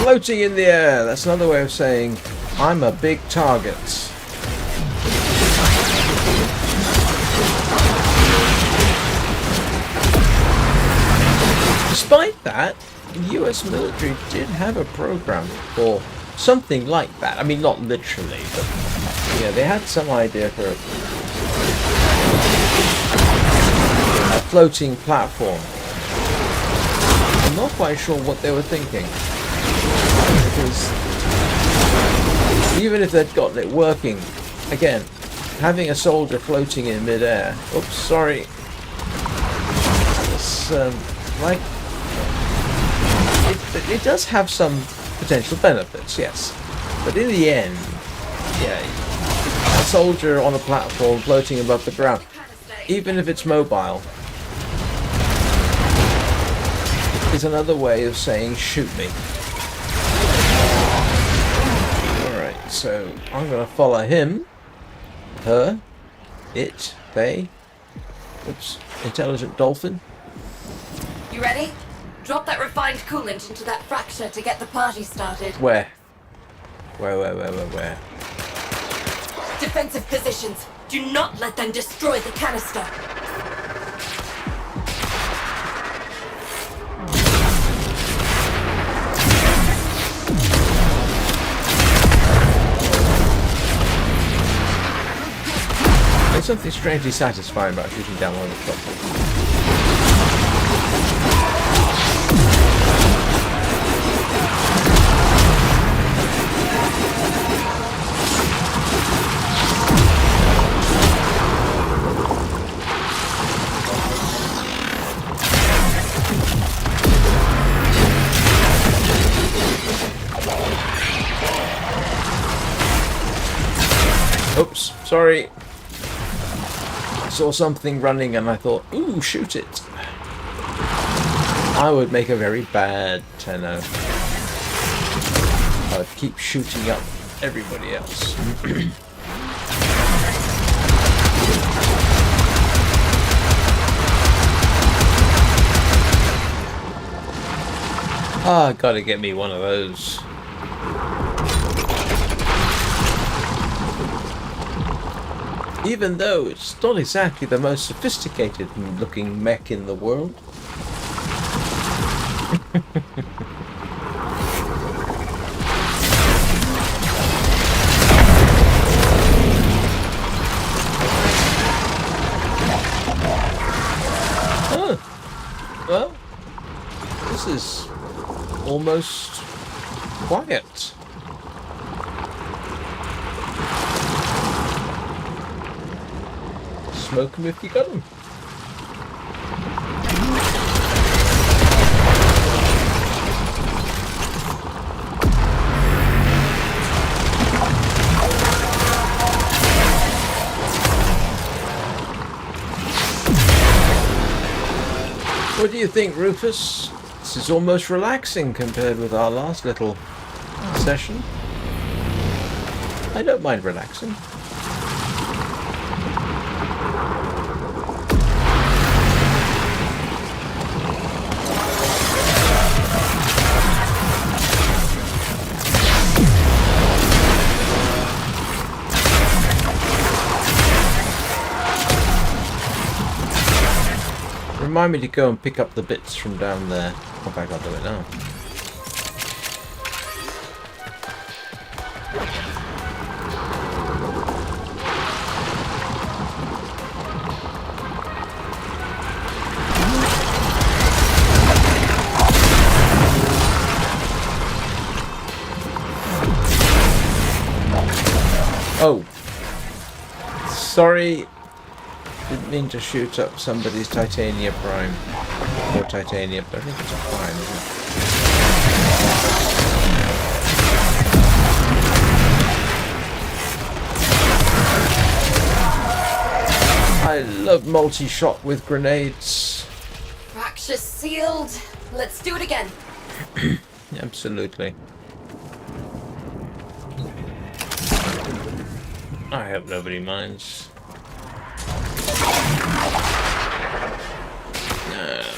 Floating in the air. That's another way of saying I'm a big target. Despite that, the US military did have a program for something like that. I mean, not literally, but yeah, they had some idea for a floating platform I'm not quite sure what they were thinking. Because even if they'd gotten it working, again, having a soldier floating in midair. Oops, sorry. It's like it does have some potential benefits, yes. But in the end, yeah, a soldier on a platform floating above the ground, even if it's mobile, is another way of saying shoot me. Alright, so I'm gonna follow him, her, it, they, oops, intelligent dolphin. You ready? Drop that refined coolant into that fracture to get the party started. Where? Where? Defensive positions. Do not let them destroy the canister. There's something strangely satisfying about shooting down one of the shots. Oops, sorry. I saw something running and I thought, ooh, shoot it. I would make a very bad tenno. I would keep shooting up everybody else. Ah, gotta get me one of those. Even though it's not exactly the most sophisticated looking mech in the world. Huh. Well, this is almost quiet. Smoke them if you got them. What do you think, Rufus? This is almost relaxing compared with our last little session. I don't mind relaxing. Remind me to go and pick up the bits from down there. In fact, I'll do it now. Oh. Sorry. Didn't mean to shoot up somebody's Titania Prime. Or Titania, but I think it's a Prime, isn't it? I love multi-shot with grenades. Fracture sealed. Let's do it again. Absolutely. I hope nobody minds.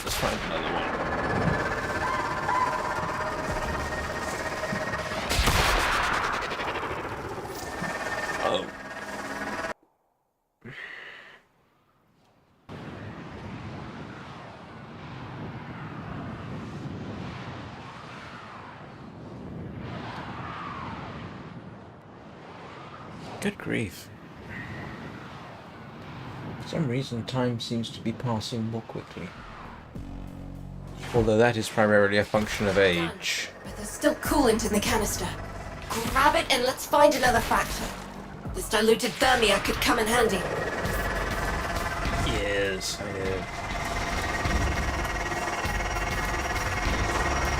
Let's find another one. Oh. Good grief. For some reason, time seems to be passing more quickly. Although that is primarily a function of age. But there's still coolant in the canister. Grab it and let's find another fracture. This diluted Thermia could come in handy. Yes,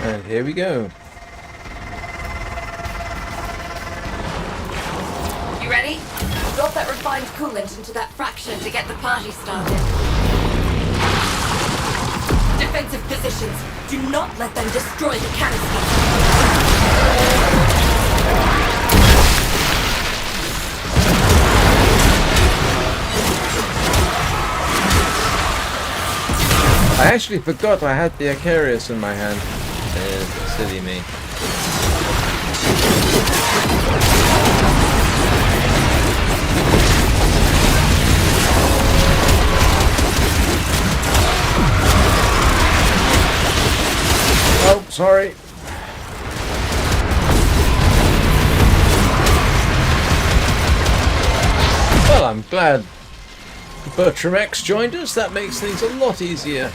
And here we go. You ready? Drop that refined coolant into that fraction to get the party started. Defensive positions. Do not let them destroy the canister. I actually forgot I had the Icarius in my hand. Silly me. Oh, sorry. Well, I'm glad Bertram X joined us. That makes things a lot easier.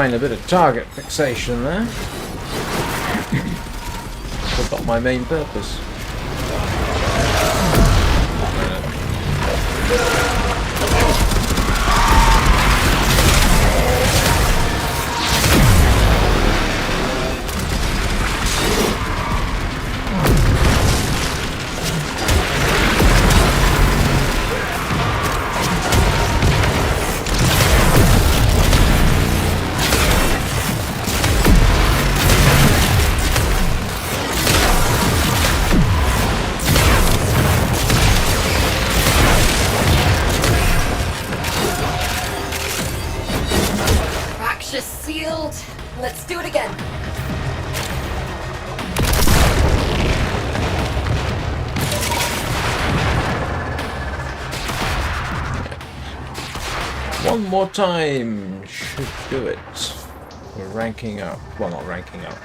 A bit of target fixation there. Forgot my main purpose. Sealed. Let's do it again. One more time should do it. We're ranking up. Well, not ranking up.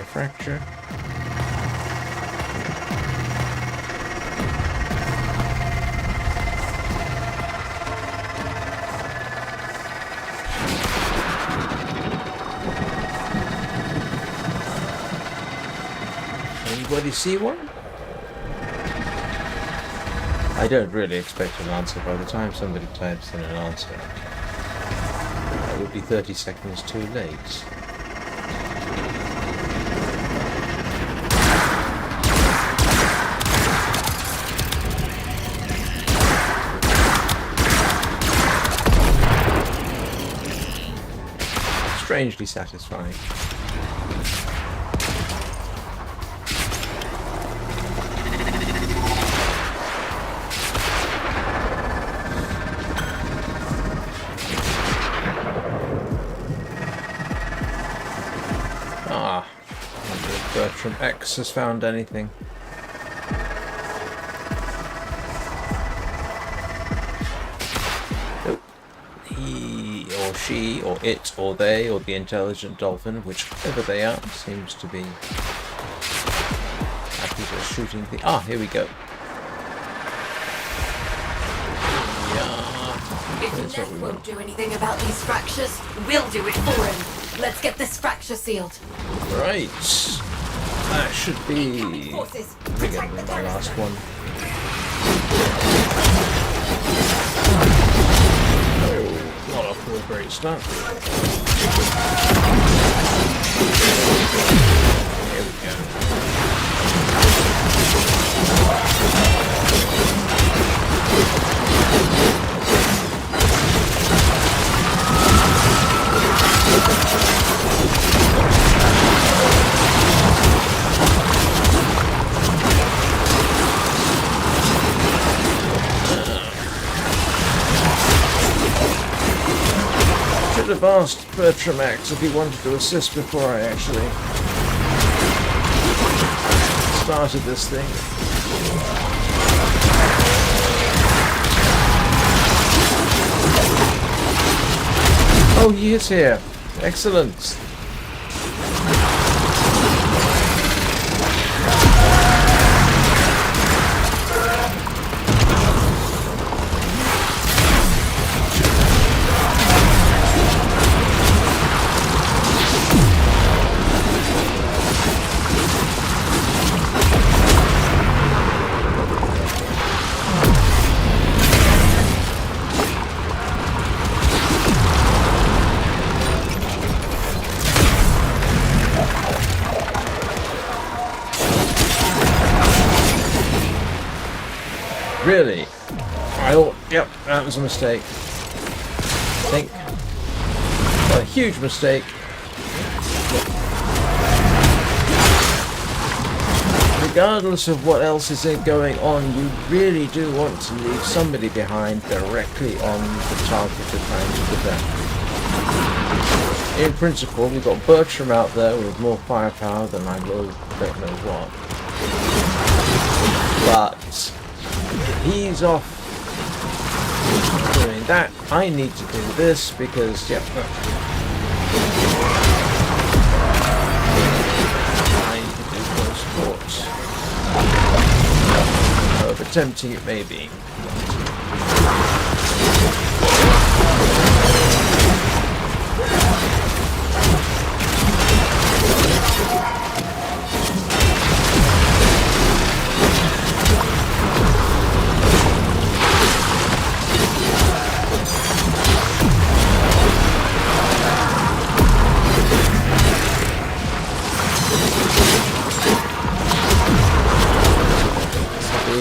Thermia Fracture. Anybody see one? I don't really expect an answer. By the time somebody types in an answer, it would be 30 seconds too late. Strangely satisfying. Ah, I wonder if Bertram X has found anything. Nope. He or she or it or they or the intelligent dolphin, whichever they are, seems to be happy for shooting the... Ah, here we go. Yeah. If That's what Ned we won't want. do anything about these fractures, we'll do it for him. Let's get this fracture sealed. Right. That should be Incoming forces. bigger Protect the than my last canister. one. Oh, not off to a great start. Here we go. Should have asked Bertram X if he wanted to assist before I actually started this thing. Oh, he is here. Excellent. Really? Yep, that was a mistake. I think. A huge mistake. Regardless of what else is going on, you really do want to leave somebody behind directly on the target you're trying to prevent. In principle, we've got Bertram out there with more firepower than I don't know what. But he's off doing that. I need to do this because, yeah, I need to do close quarters. However tempting it may be.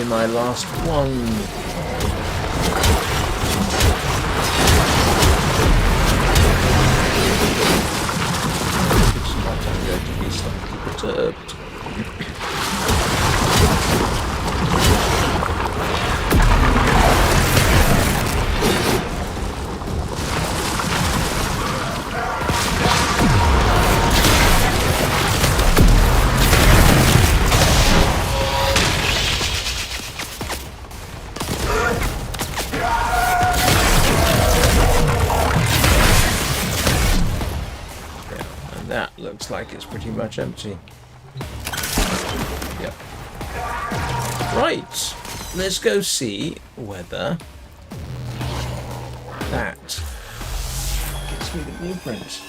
My last one. It's not going to be slightly perturbed. That looks like it's pretty much empty. Yep. Right. Let's go see whether that gives me the blueprint.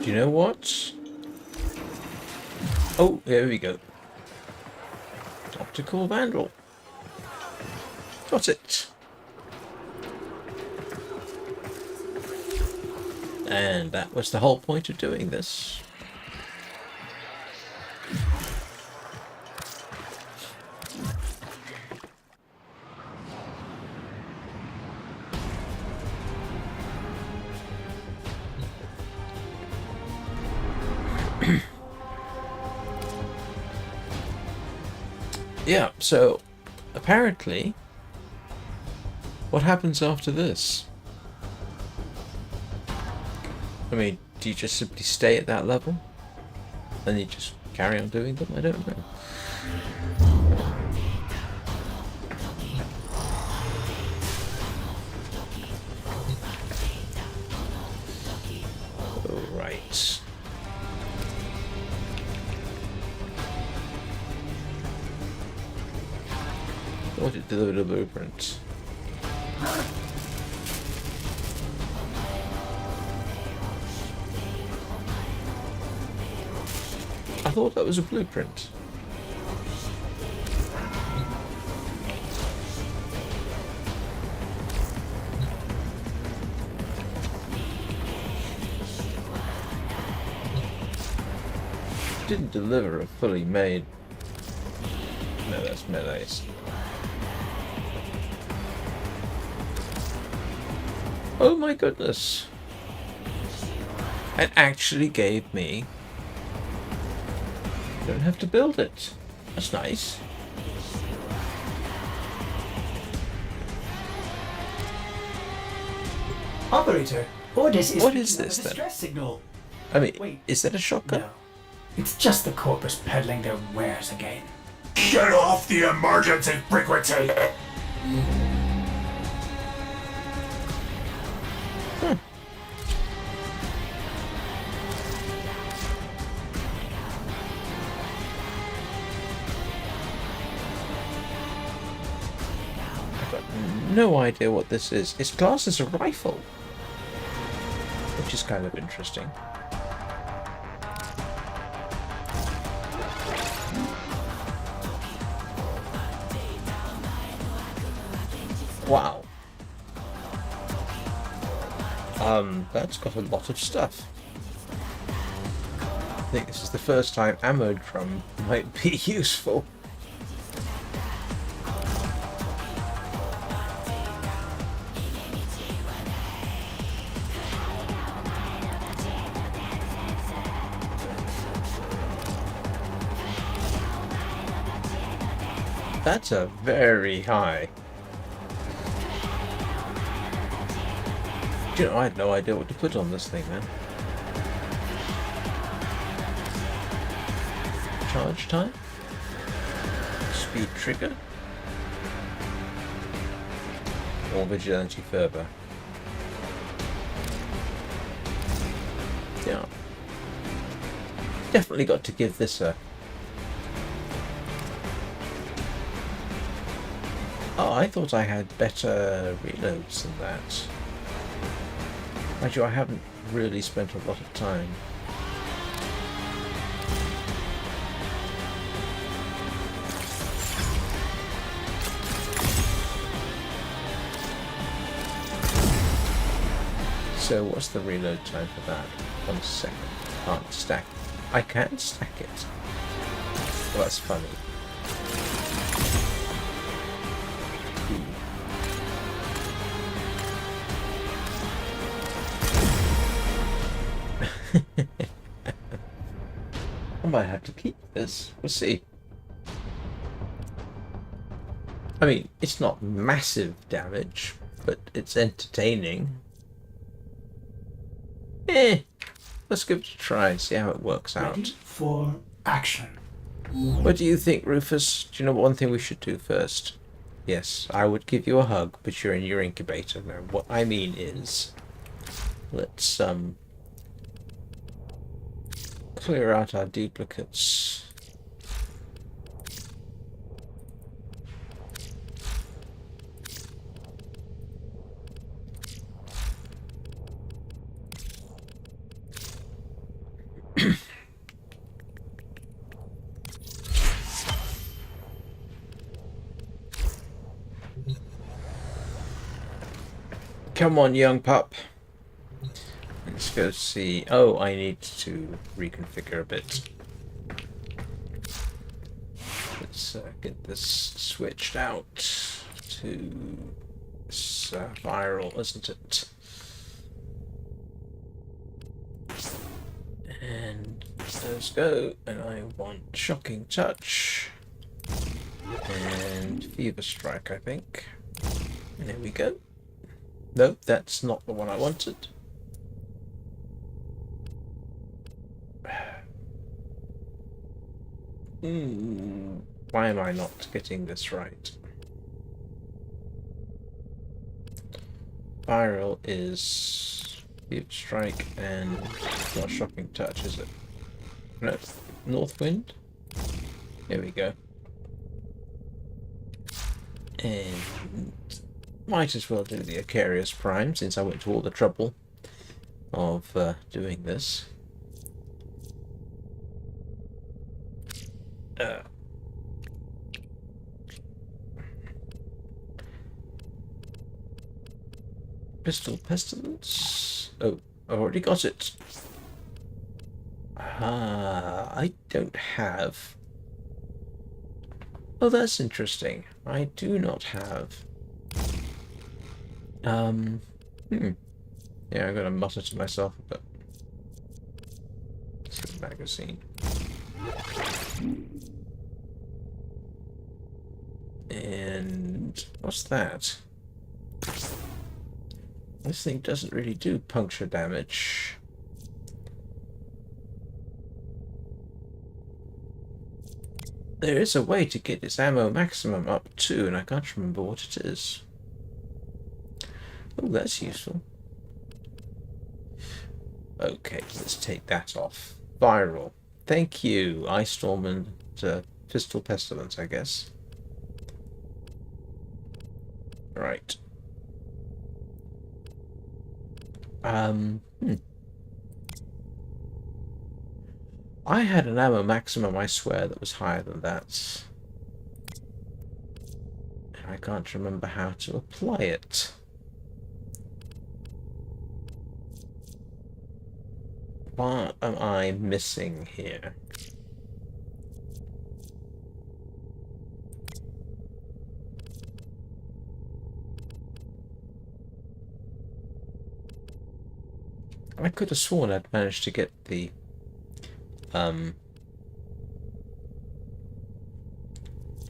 Do you know what? Oh, there we go. Opticore Vandal. Got it. And that was the whole point of doing this. Yeah, so apparently, what happens after this? I mean, do you just simply stay at that level? And you just carry on doing them? I don't know. Alright. What did deliver the blueprint? I thought that was a blueprint. Didn't deliver a fully made. No, that's melees. Oh my goodness. It actually gave me... Don't have to build it. That's nice. Operator, Ordis is What is picking up this, a then? distress signal. I mean, Wait. is that a shotgun? No, it's just the corpus peddling their wares again. Get off the emergency frequency! I've got no idea what this is. It's classed as a rifle, which is kind of interesting. Wow. That's got a lot of stuff. I think this is the first time ammo drum might be useful. That's a very high. You know, I had no idea what to put on this thing, man. Charge time? Speed trigger? Or vigilante fervor? Yeah. Definitely got to give this a... Oh, I thought I had better reloads than that. Actually, I haven't really spent a lot of time. So what's the reload time for that? 1 second. Can't stack. I can stack it. Well, that's funny. might have to keep this. We'll see. I mean, it's not massive damage, but it's entertaining. Let's give it a try, see how it works Ready out. for action. What do you think, Rufus? Do you know one thing we should do first? Yes, I would give you a hug, but you're in your incubator now. What I mean is, let's clear out our duplicates. Come on, young pup. Let's go see. Oh, I need to reconfigure a bit. Let's get this switched out to viral, isn't it? And let's go. And I want Shocking Touch and Fever Strike, I think. And there we go. Nope, that's not the one I wanted. Why am I not getting this right? Viral is Fever Strike and not Shocking Touch, is it? No, North Wind. There we go. And might as well do the Icarius Prime, since I went to all the trouble of doing this. Pistol Pestilence. Oh, I've already got it. I don't have... Oh, that's interesting. I do not have... Yeah, I'm gonna mutter to myself a bit. Let's get the magazine. And what's that? This thing doesn't really do puncture damage. There is a way to get its ammo maximum up too, and I can't remember what it is. Oh, that's useful. Okay, let's take that off. Viral. Thank you, Ice Storm and Pistol Pestilence, I guess. Right. I had an ammo maximum, I swear, that was higher than that. And I can't remember how to apply it. What am I missing here? I could have sworn I'd managed to get the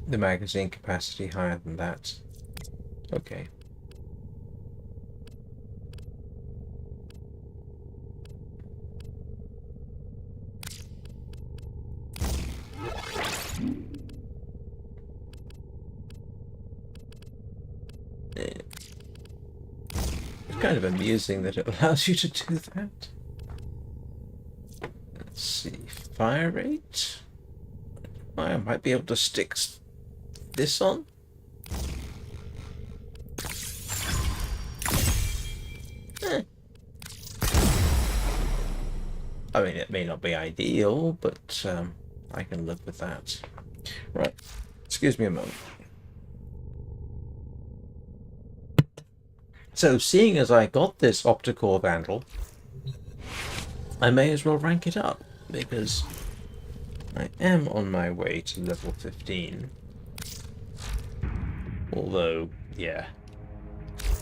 magazine capacity higher than that. Okay. It's kind of amusing that it allows you to do that. Let's see, fire rate. I might be able to stick this on. I mean, it may not be ideal, but I can live with that. Right, excuse me a moment. So, seeing as I got this Opticore Vandal, I may as well rank it up, because I am on my way to level 15. Although, yeah.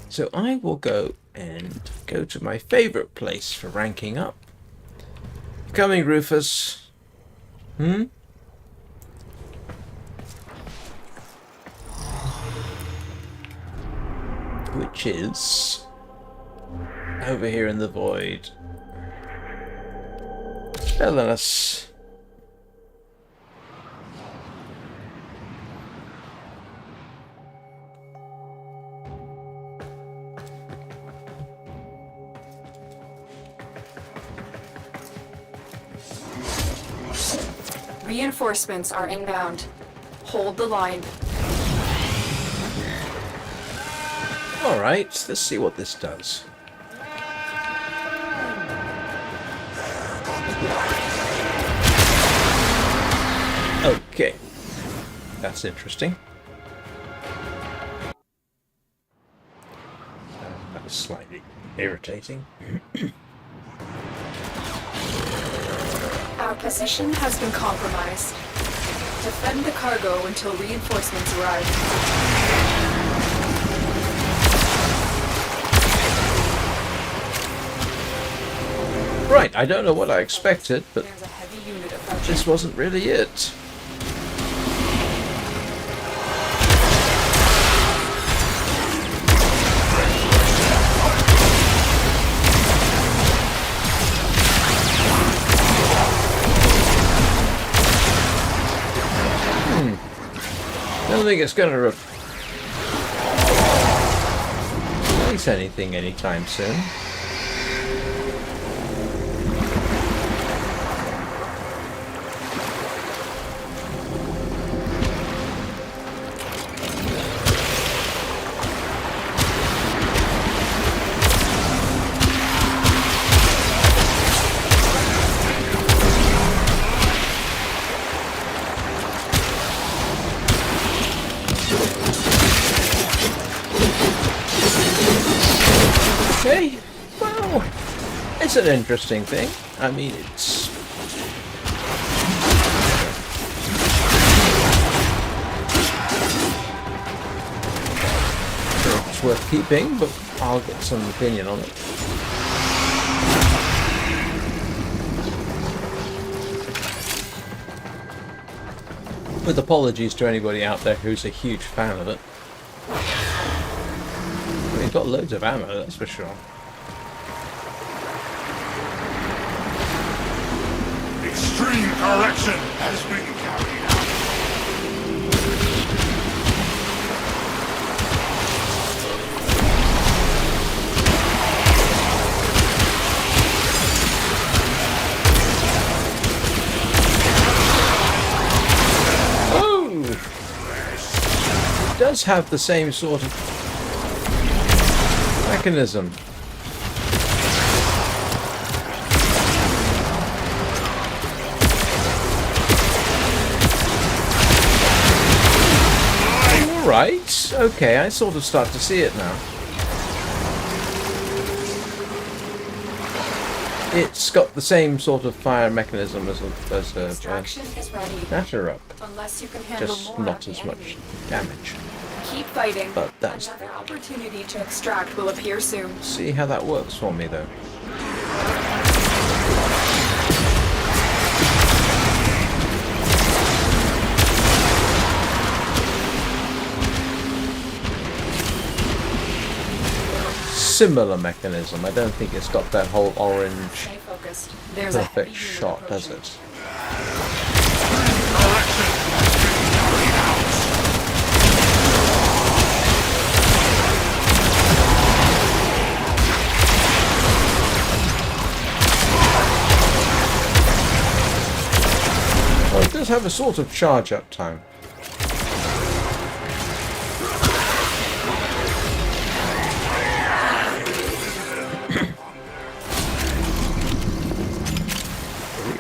So I will go to my favourite place for ranking up. Coming, Rufus. Which is over here in the void. Villainous. Reinforcements are inbound. Hold the line. Alright, let's see what this does. Okay. That's interesting. That was slightly irritating. Our position has been compromised. Defend the cargo until reinforcements arrive. Right, I don't know what I expected, but There's a heavy unit approaching. this wasn't really it. I don't think it's going to replace anything anytime soon. Okay, well, it's an interesting thing. I mean, it's... It's worth keeping, but I'll get some opinion on it. With apologies to anybody out there who's a huge fan of it. We've got loads of ammo, that's for sure. Extreme correction has been carried out. Oh! It does have the same sort of mechanism. Alright, okay, I sort of start to see it now. It's got the same sort of fire mechanism as a Extraction is ready. Natterup, Unless you can handle just more not of as the much enemy. damage. Keep fighting. But that's... Another opportunity to extract will appear soon. See how that works for me, though. Similar mechanism. I don't think it's got that whole orange Stay focused. There's a heavy perfect unit shot, does approaching. it? Well, it does have a sort of charge up time.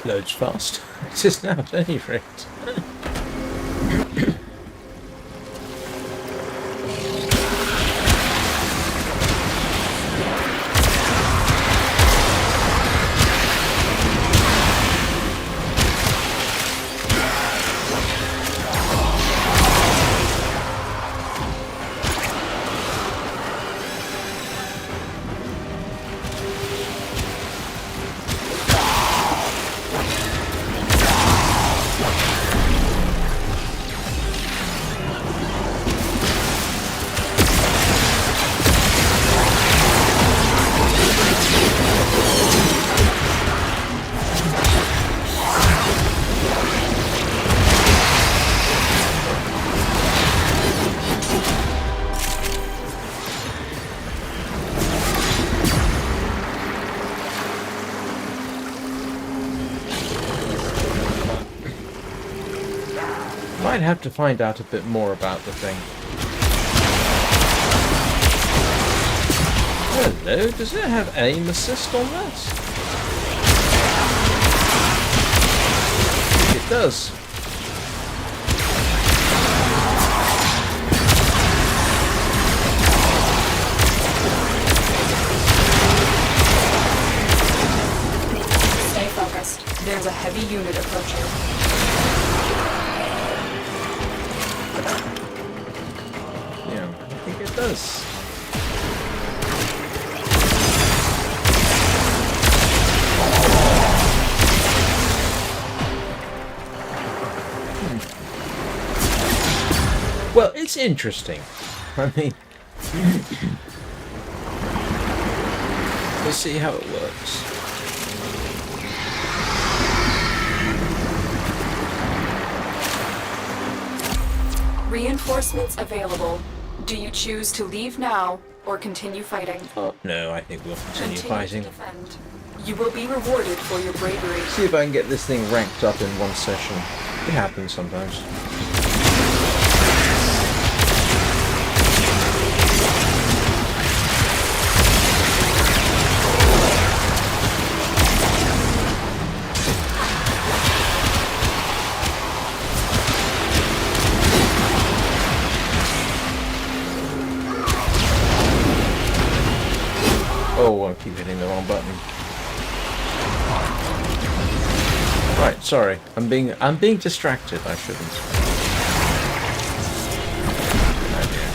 Reloads fast. It is now at any rate. might have to find out a bit more about the thing. Hello, does it have aim assist on that? It does. Stay focused. There's a heavy unit approaching. Yeah, I think it does. Well, it's interesting. I mean, we'll see how it works. Reinforcements available. Do you choose to leave now or continue fighting? Oh, no, I think we'll continue To fighting. defend. You will be rewarded for your bravery. See if I can get this thing ranked up in one session. It happens sometimes. Oh, I keep hitting the wrong button. Right, sorry. I'm being distracted. I shouldn't. Oh dear.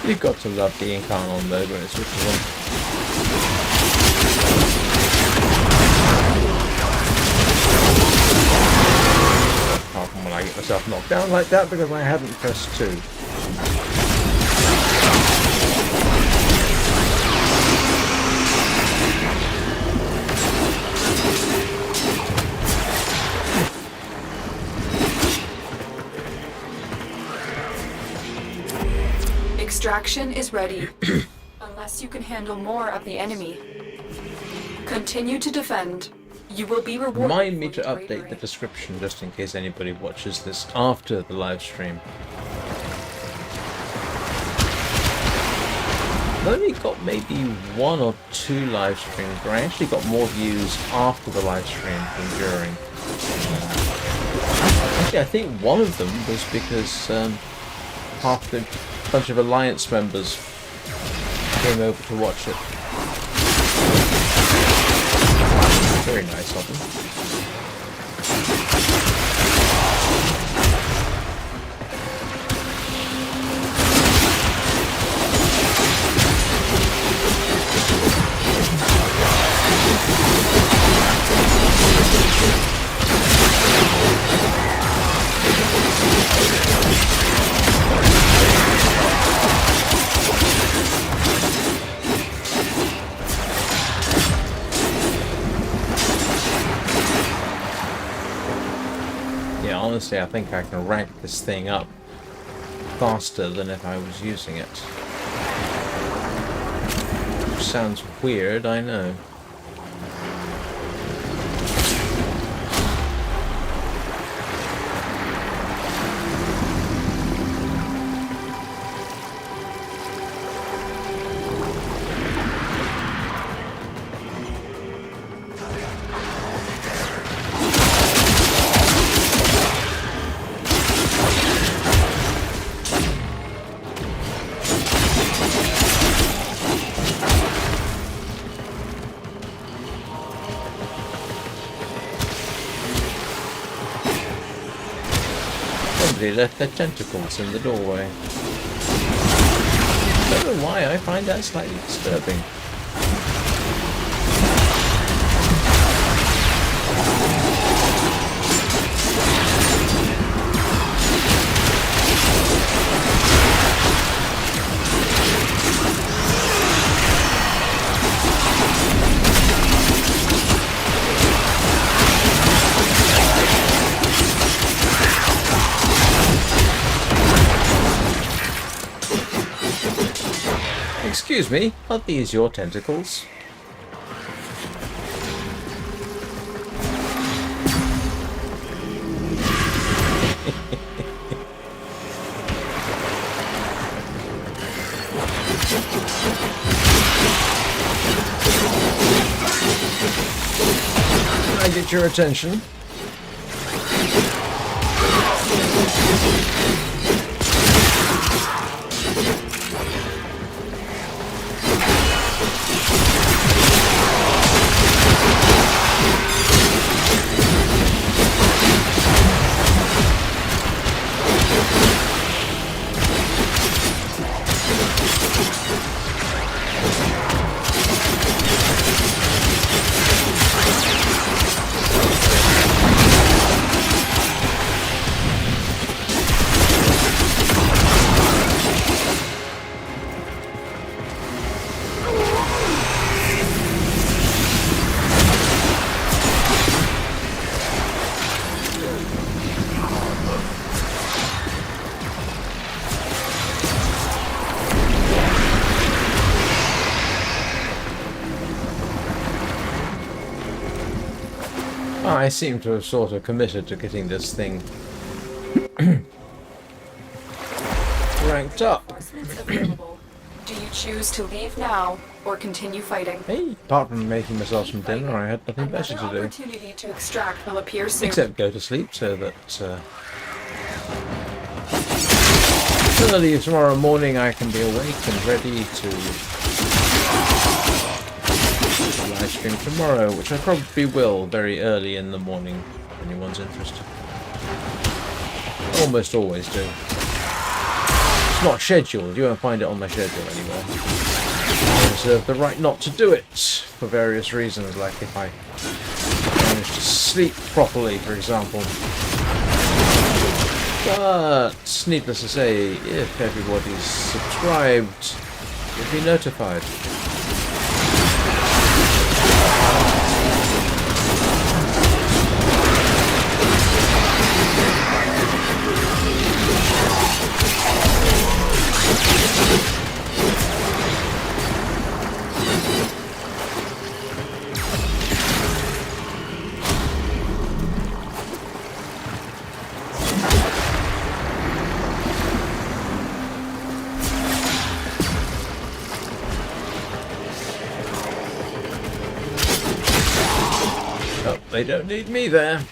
You've got to love the Incarnon mode when it switches on. Apart from when I get myself knocked down like that because I hadn't pressed 2. Extraction is ready. Unless you can handle more of the enemy. Continue to defend. You will be rewarded. Remind me for to your update bravery. the description just in case anybody watches this after the live stream. I've only got maybe 1 or 2 live streams where I actually got more views after the live stream than during. Actually, I think one of them was because half the bunch of Alliance members came over to watch it. Very nice of them. honestly, I think I can rank this thing up faster than if I was using it. Which sounds weird, I know. Somebody left their tentacles in the doorway. Don't know why I find that slightly disturbing. Excuse me, are these your tentacles? Can I get your attention? I seem to have sort of committed to getting this thing ranked up. Reinforcements available. Do you choose to leave now or continue fighting? Hey, apart from making myself some dinner, I had nothing better Another to do. opportunity to extract will appear soon. Except go to sleep so that early tomorrow morning I can be awake and ready to live stream tomorrow, which I probably will very early in the morning, if anyone's interested. I almost always do. It's not scheduled, you won't find it on my schedule anywhere. I reserve the right not to do it for various reasons, like if I manage to sleep properly, for example. But, needless to say, if everybody's subscribed, you'll be notified. Oh, they don't need me there.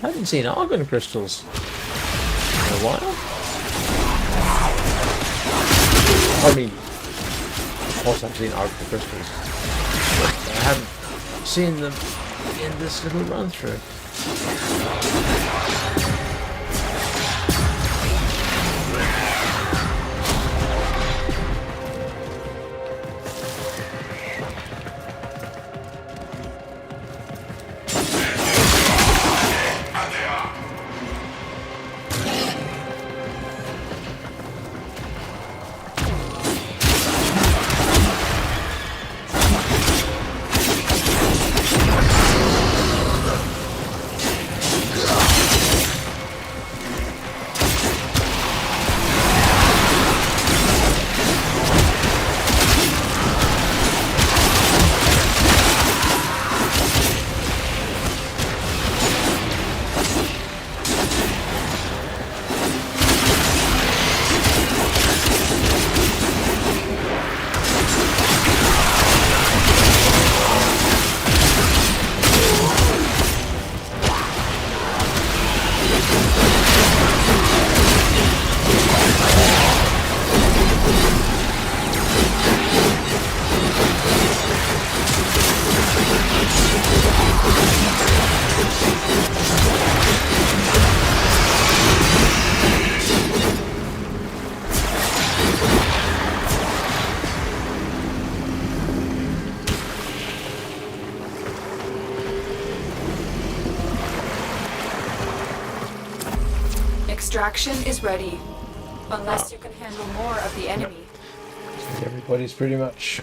I haven't seen argon crystals in a while. I mean, also I've seen Arbiter crystals, but I haven't seen them in this little run through. Extraction is ready. Unless you can handle more of the enemy. Everybody's pretty much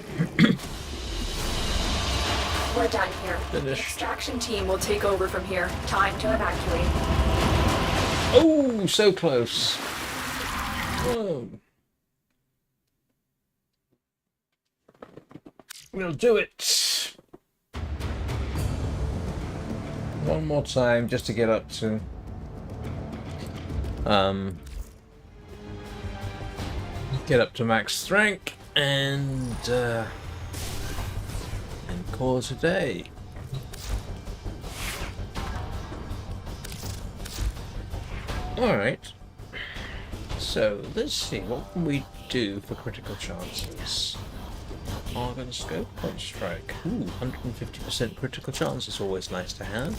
We're done here. The finished. extraction team will take over from here. Time to evacuate. Oh, so close. Whoa. We'll do it. One more time just to get up to max strength and call it a day. Alright. So let's see, what can we do for critical chances? Organ scope, point strike. Ooh, 150% critical chance is always nice to have.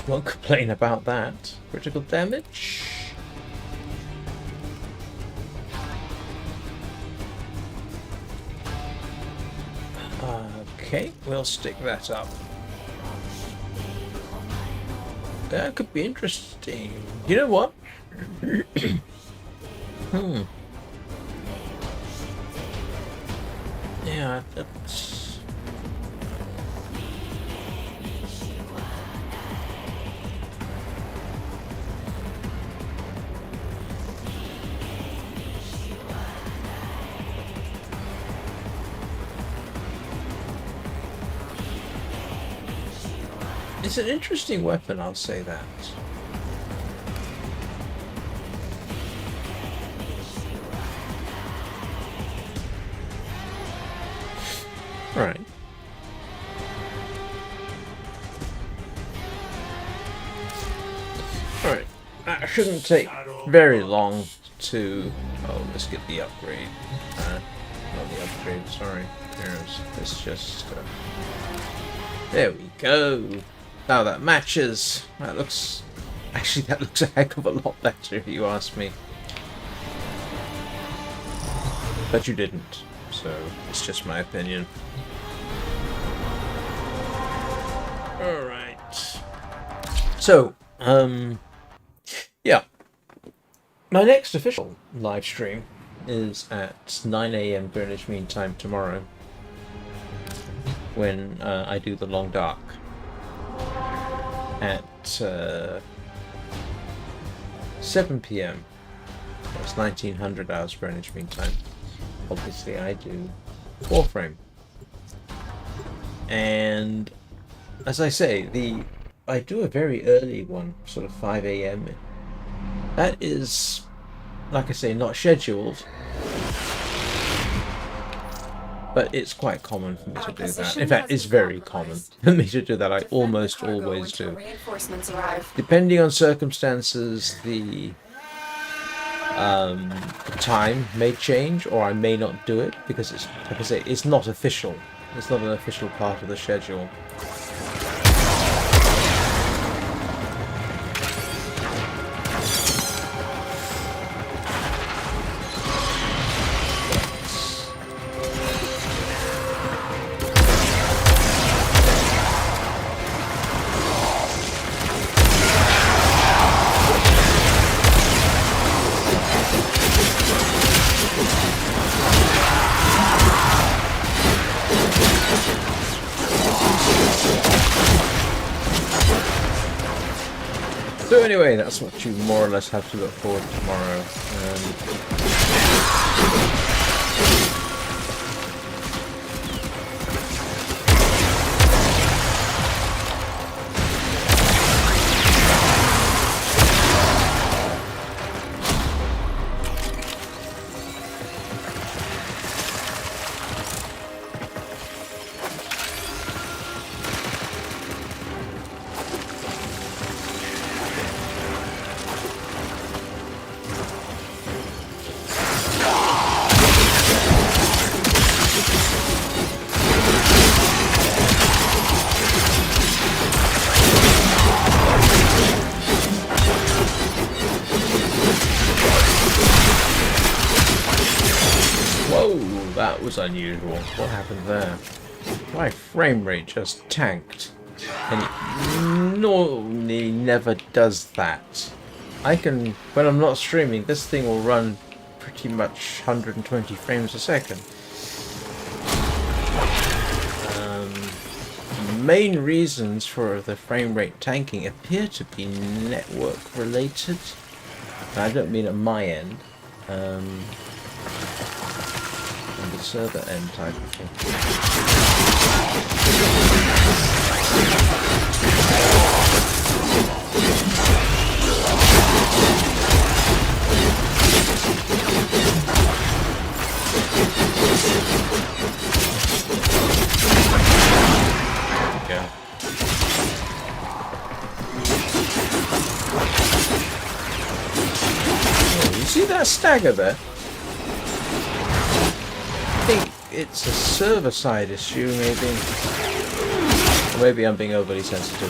Won't complain about that. Critical damage. Okay, we'll stick that up. That could be interesting. You know what? Yeah, that's... It's an interesting weapon, I'll say that. Right. Alright. That shouldn't take very long to... Oh, let's get the upgrade. Not the upgrade, sorry. Let's just... There we go. Now that matches. That looks... Actually, that looks a heck of a lot better if you ask me. But you didn't. So, it's just my opinion. Alright. So, yeah. My next official live stream is at 9 AM Greenwich Mean Time tomorrow, when I do the Long Dark at 7 PM. That's 1900 hours Greenwich Mean Time. Obviously, I do Warframe, and as I say, I do a very early one, sort of 5 AM. That is, like I say, not scheduled, but it's quite common for me to do that. In fact, it's very common for me to do that. I almost always do. Reinforcements arrive. Depending on circumstances, the time may change, or I may not do it because it's, like I say, it's not official. It's not an official part of the schedule. So anyway, that's what you more or less have to look forward to tomorrow. That was unusual. What happened there? My frame rate just tanked. And it normally never does that. I can, when I'm not streaming, this thing will run pretty much 120 frames a second. Main reasons for the frame rate tanking appear to be network related. I don't mean at my end. The server end type of thing. There we go. Oh, you see that stagger there? I think it's a server-side issue, maybe. Or maybe I'm being overly sensitive.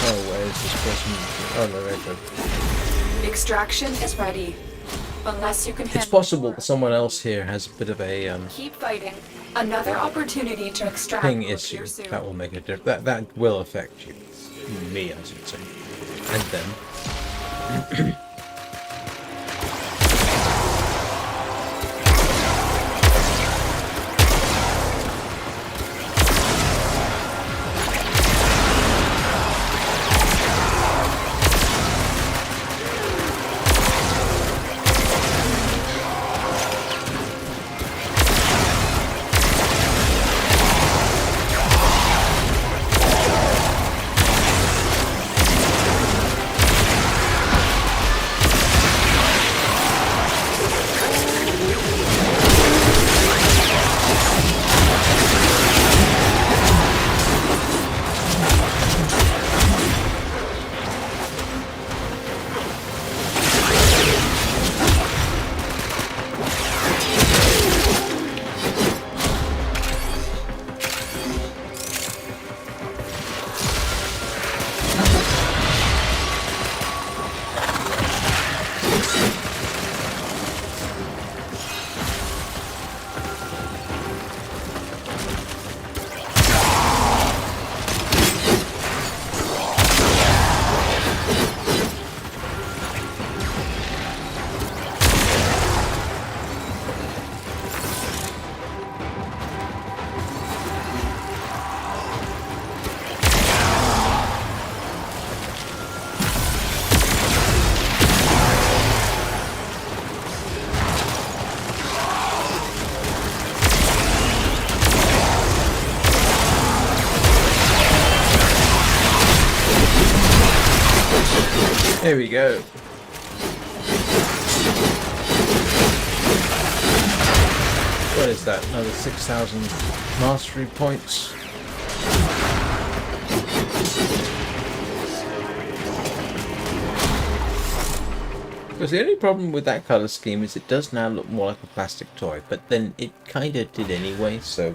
Oh, where is this person? Oh, no, right there. Extraction is ready. Unless you can handle It's possible more. that someone else here has a bit of a Keep fighting. Another opportunity to extract ping will appear issue. soon. That will make a difference. That will affect you. Me, I should say. And them. There we go. What is that? Another 6,000 mastery points. Because the only problem with that colour scheme is it does now look more like a plastic toy, but then it kind of did anyway, so...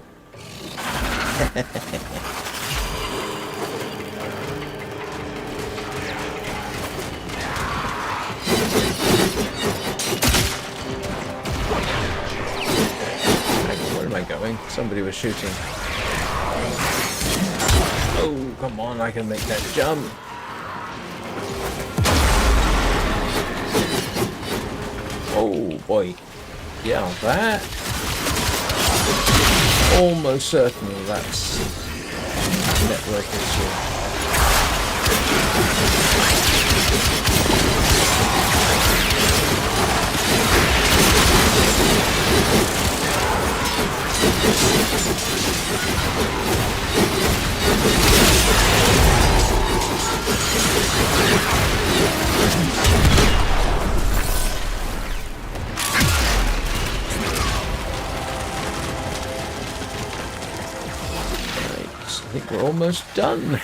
Where am I going? Somebody was shooting. Oh, come on, I can make that jump. Oh boy. Yeah, that. Almost certainly that's network issue. I think we're almost done.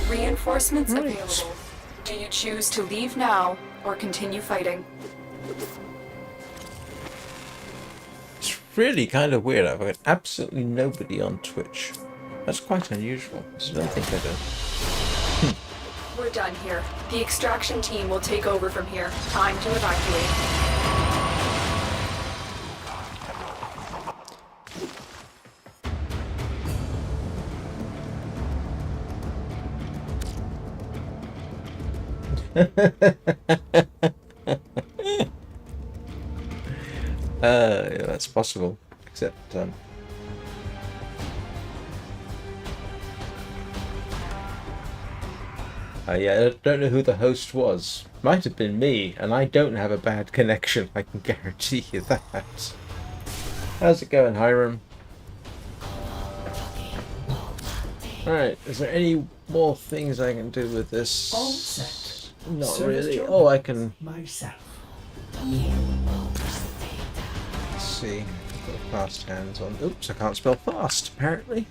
Reinforcements available. Do you choose to leave now or continue fighting? It's really kind of weird. I've got absolutely nobody on Twitch. That's quite unusual. I don't think I do. We're done here. The extraction team will take over from here. Time to evacuate. Yeah, that's possible. Except, yeah, I don't know who the host was. Might have been me, and I don't have a bad connection, I can guarantee you that. How's it going, Hiram? Alright, is there any more things I can do with this? All set. Not Service really. job Oh, I can... myself. Let's see. I've got fast hands on. Oops, I can't spell fast, apparently.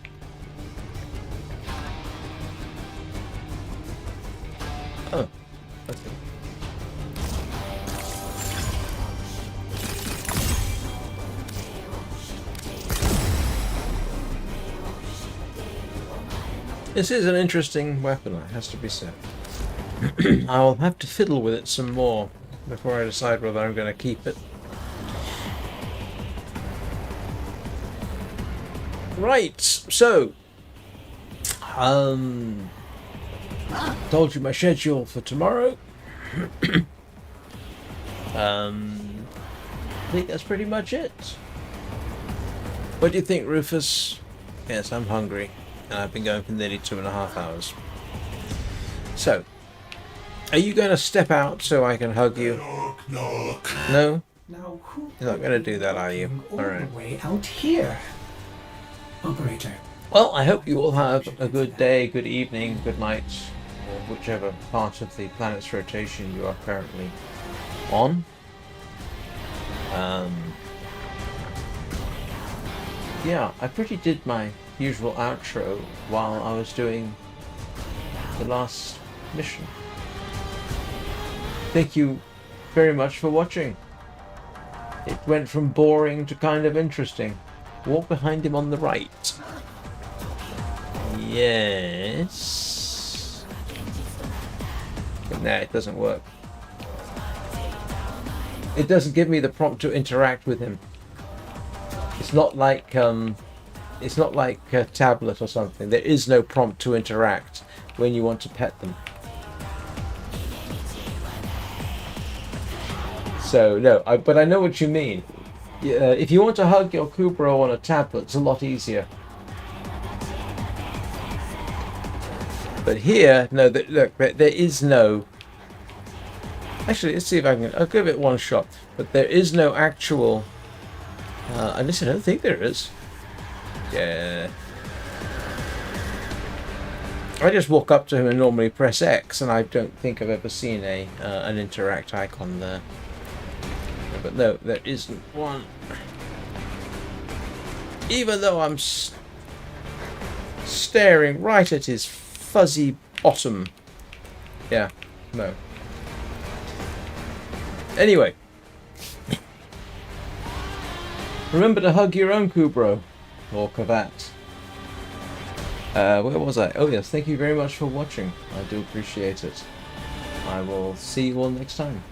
Oh, okay. This is an interesting weapon, it has to be said. I'll have to fiddle with it some more before I decide whether I'm going to keep it. Right, so told you my schedule for tomorrow. I think that's pretty much it. What do you think, Rufus? Yes, I'm hungry, and I've been going for nearly 2.5 hours. So, are you going to step out so I can hug you? Knock, knock. No? Now who? You're not going to do that, are you? All Alright. the way out here. Operator. Well, I hope you all have a good day, good evening, good night, or whichever part of the planet's rotation you are currently on. Yeah, I pretty did my usual outro while I was doing the last mission. Thank you very much for watching. It went from boring to kind of interesting. Walk behind him on the right. Yes. But nah, it doesn't work. It doesn't give me the prompt to interact with him. It's not like a tablet or something. There is no prompt to interact when you want to pet them. So no, but I know what you mean. If you want to hug your Kubrow on a tablet, it's a lot easier. But here, no, look, there is no... Actually, let's see if I can... I'll give it one shot. But there is no actual... Unless I don't think there is. Yeah. I just walk up to him and normally press X, and I don't think I've ever seen an interact icon there. But no, there isn't one. Even though I'm staring right at his fuzzy bottom. Yeah, no. Anyway. Remember to hug your own Kubrow. Or Kavat. Where was I? Oh yes, thank you very much for watching. I do appreciate it. I will see you all next time.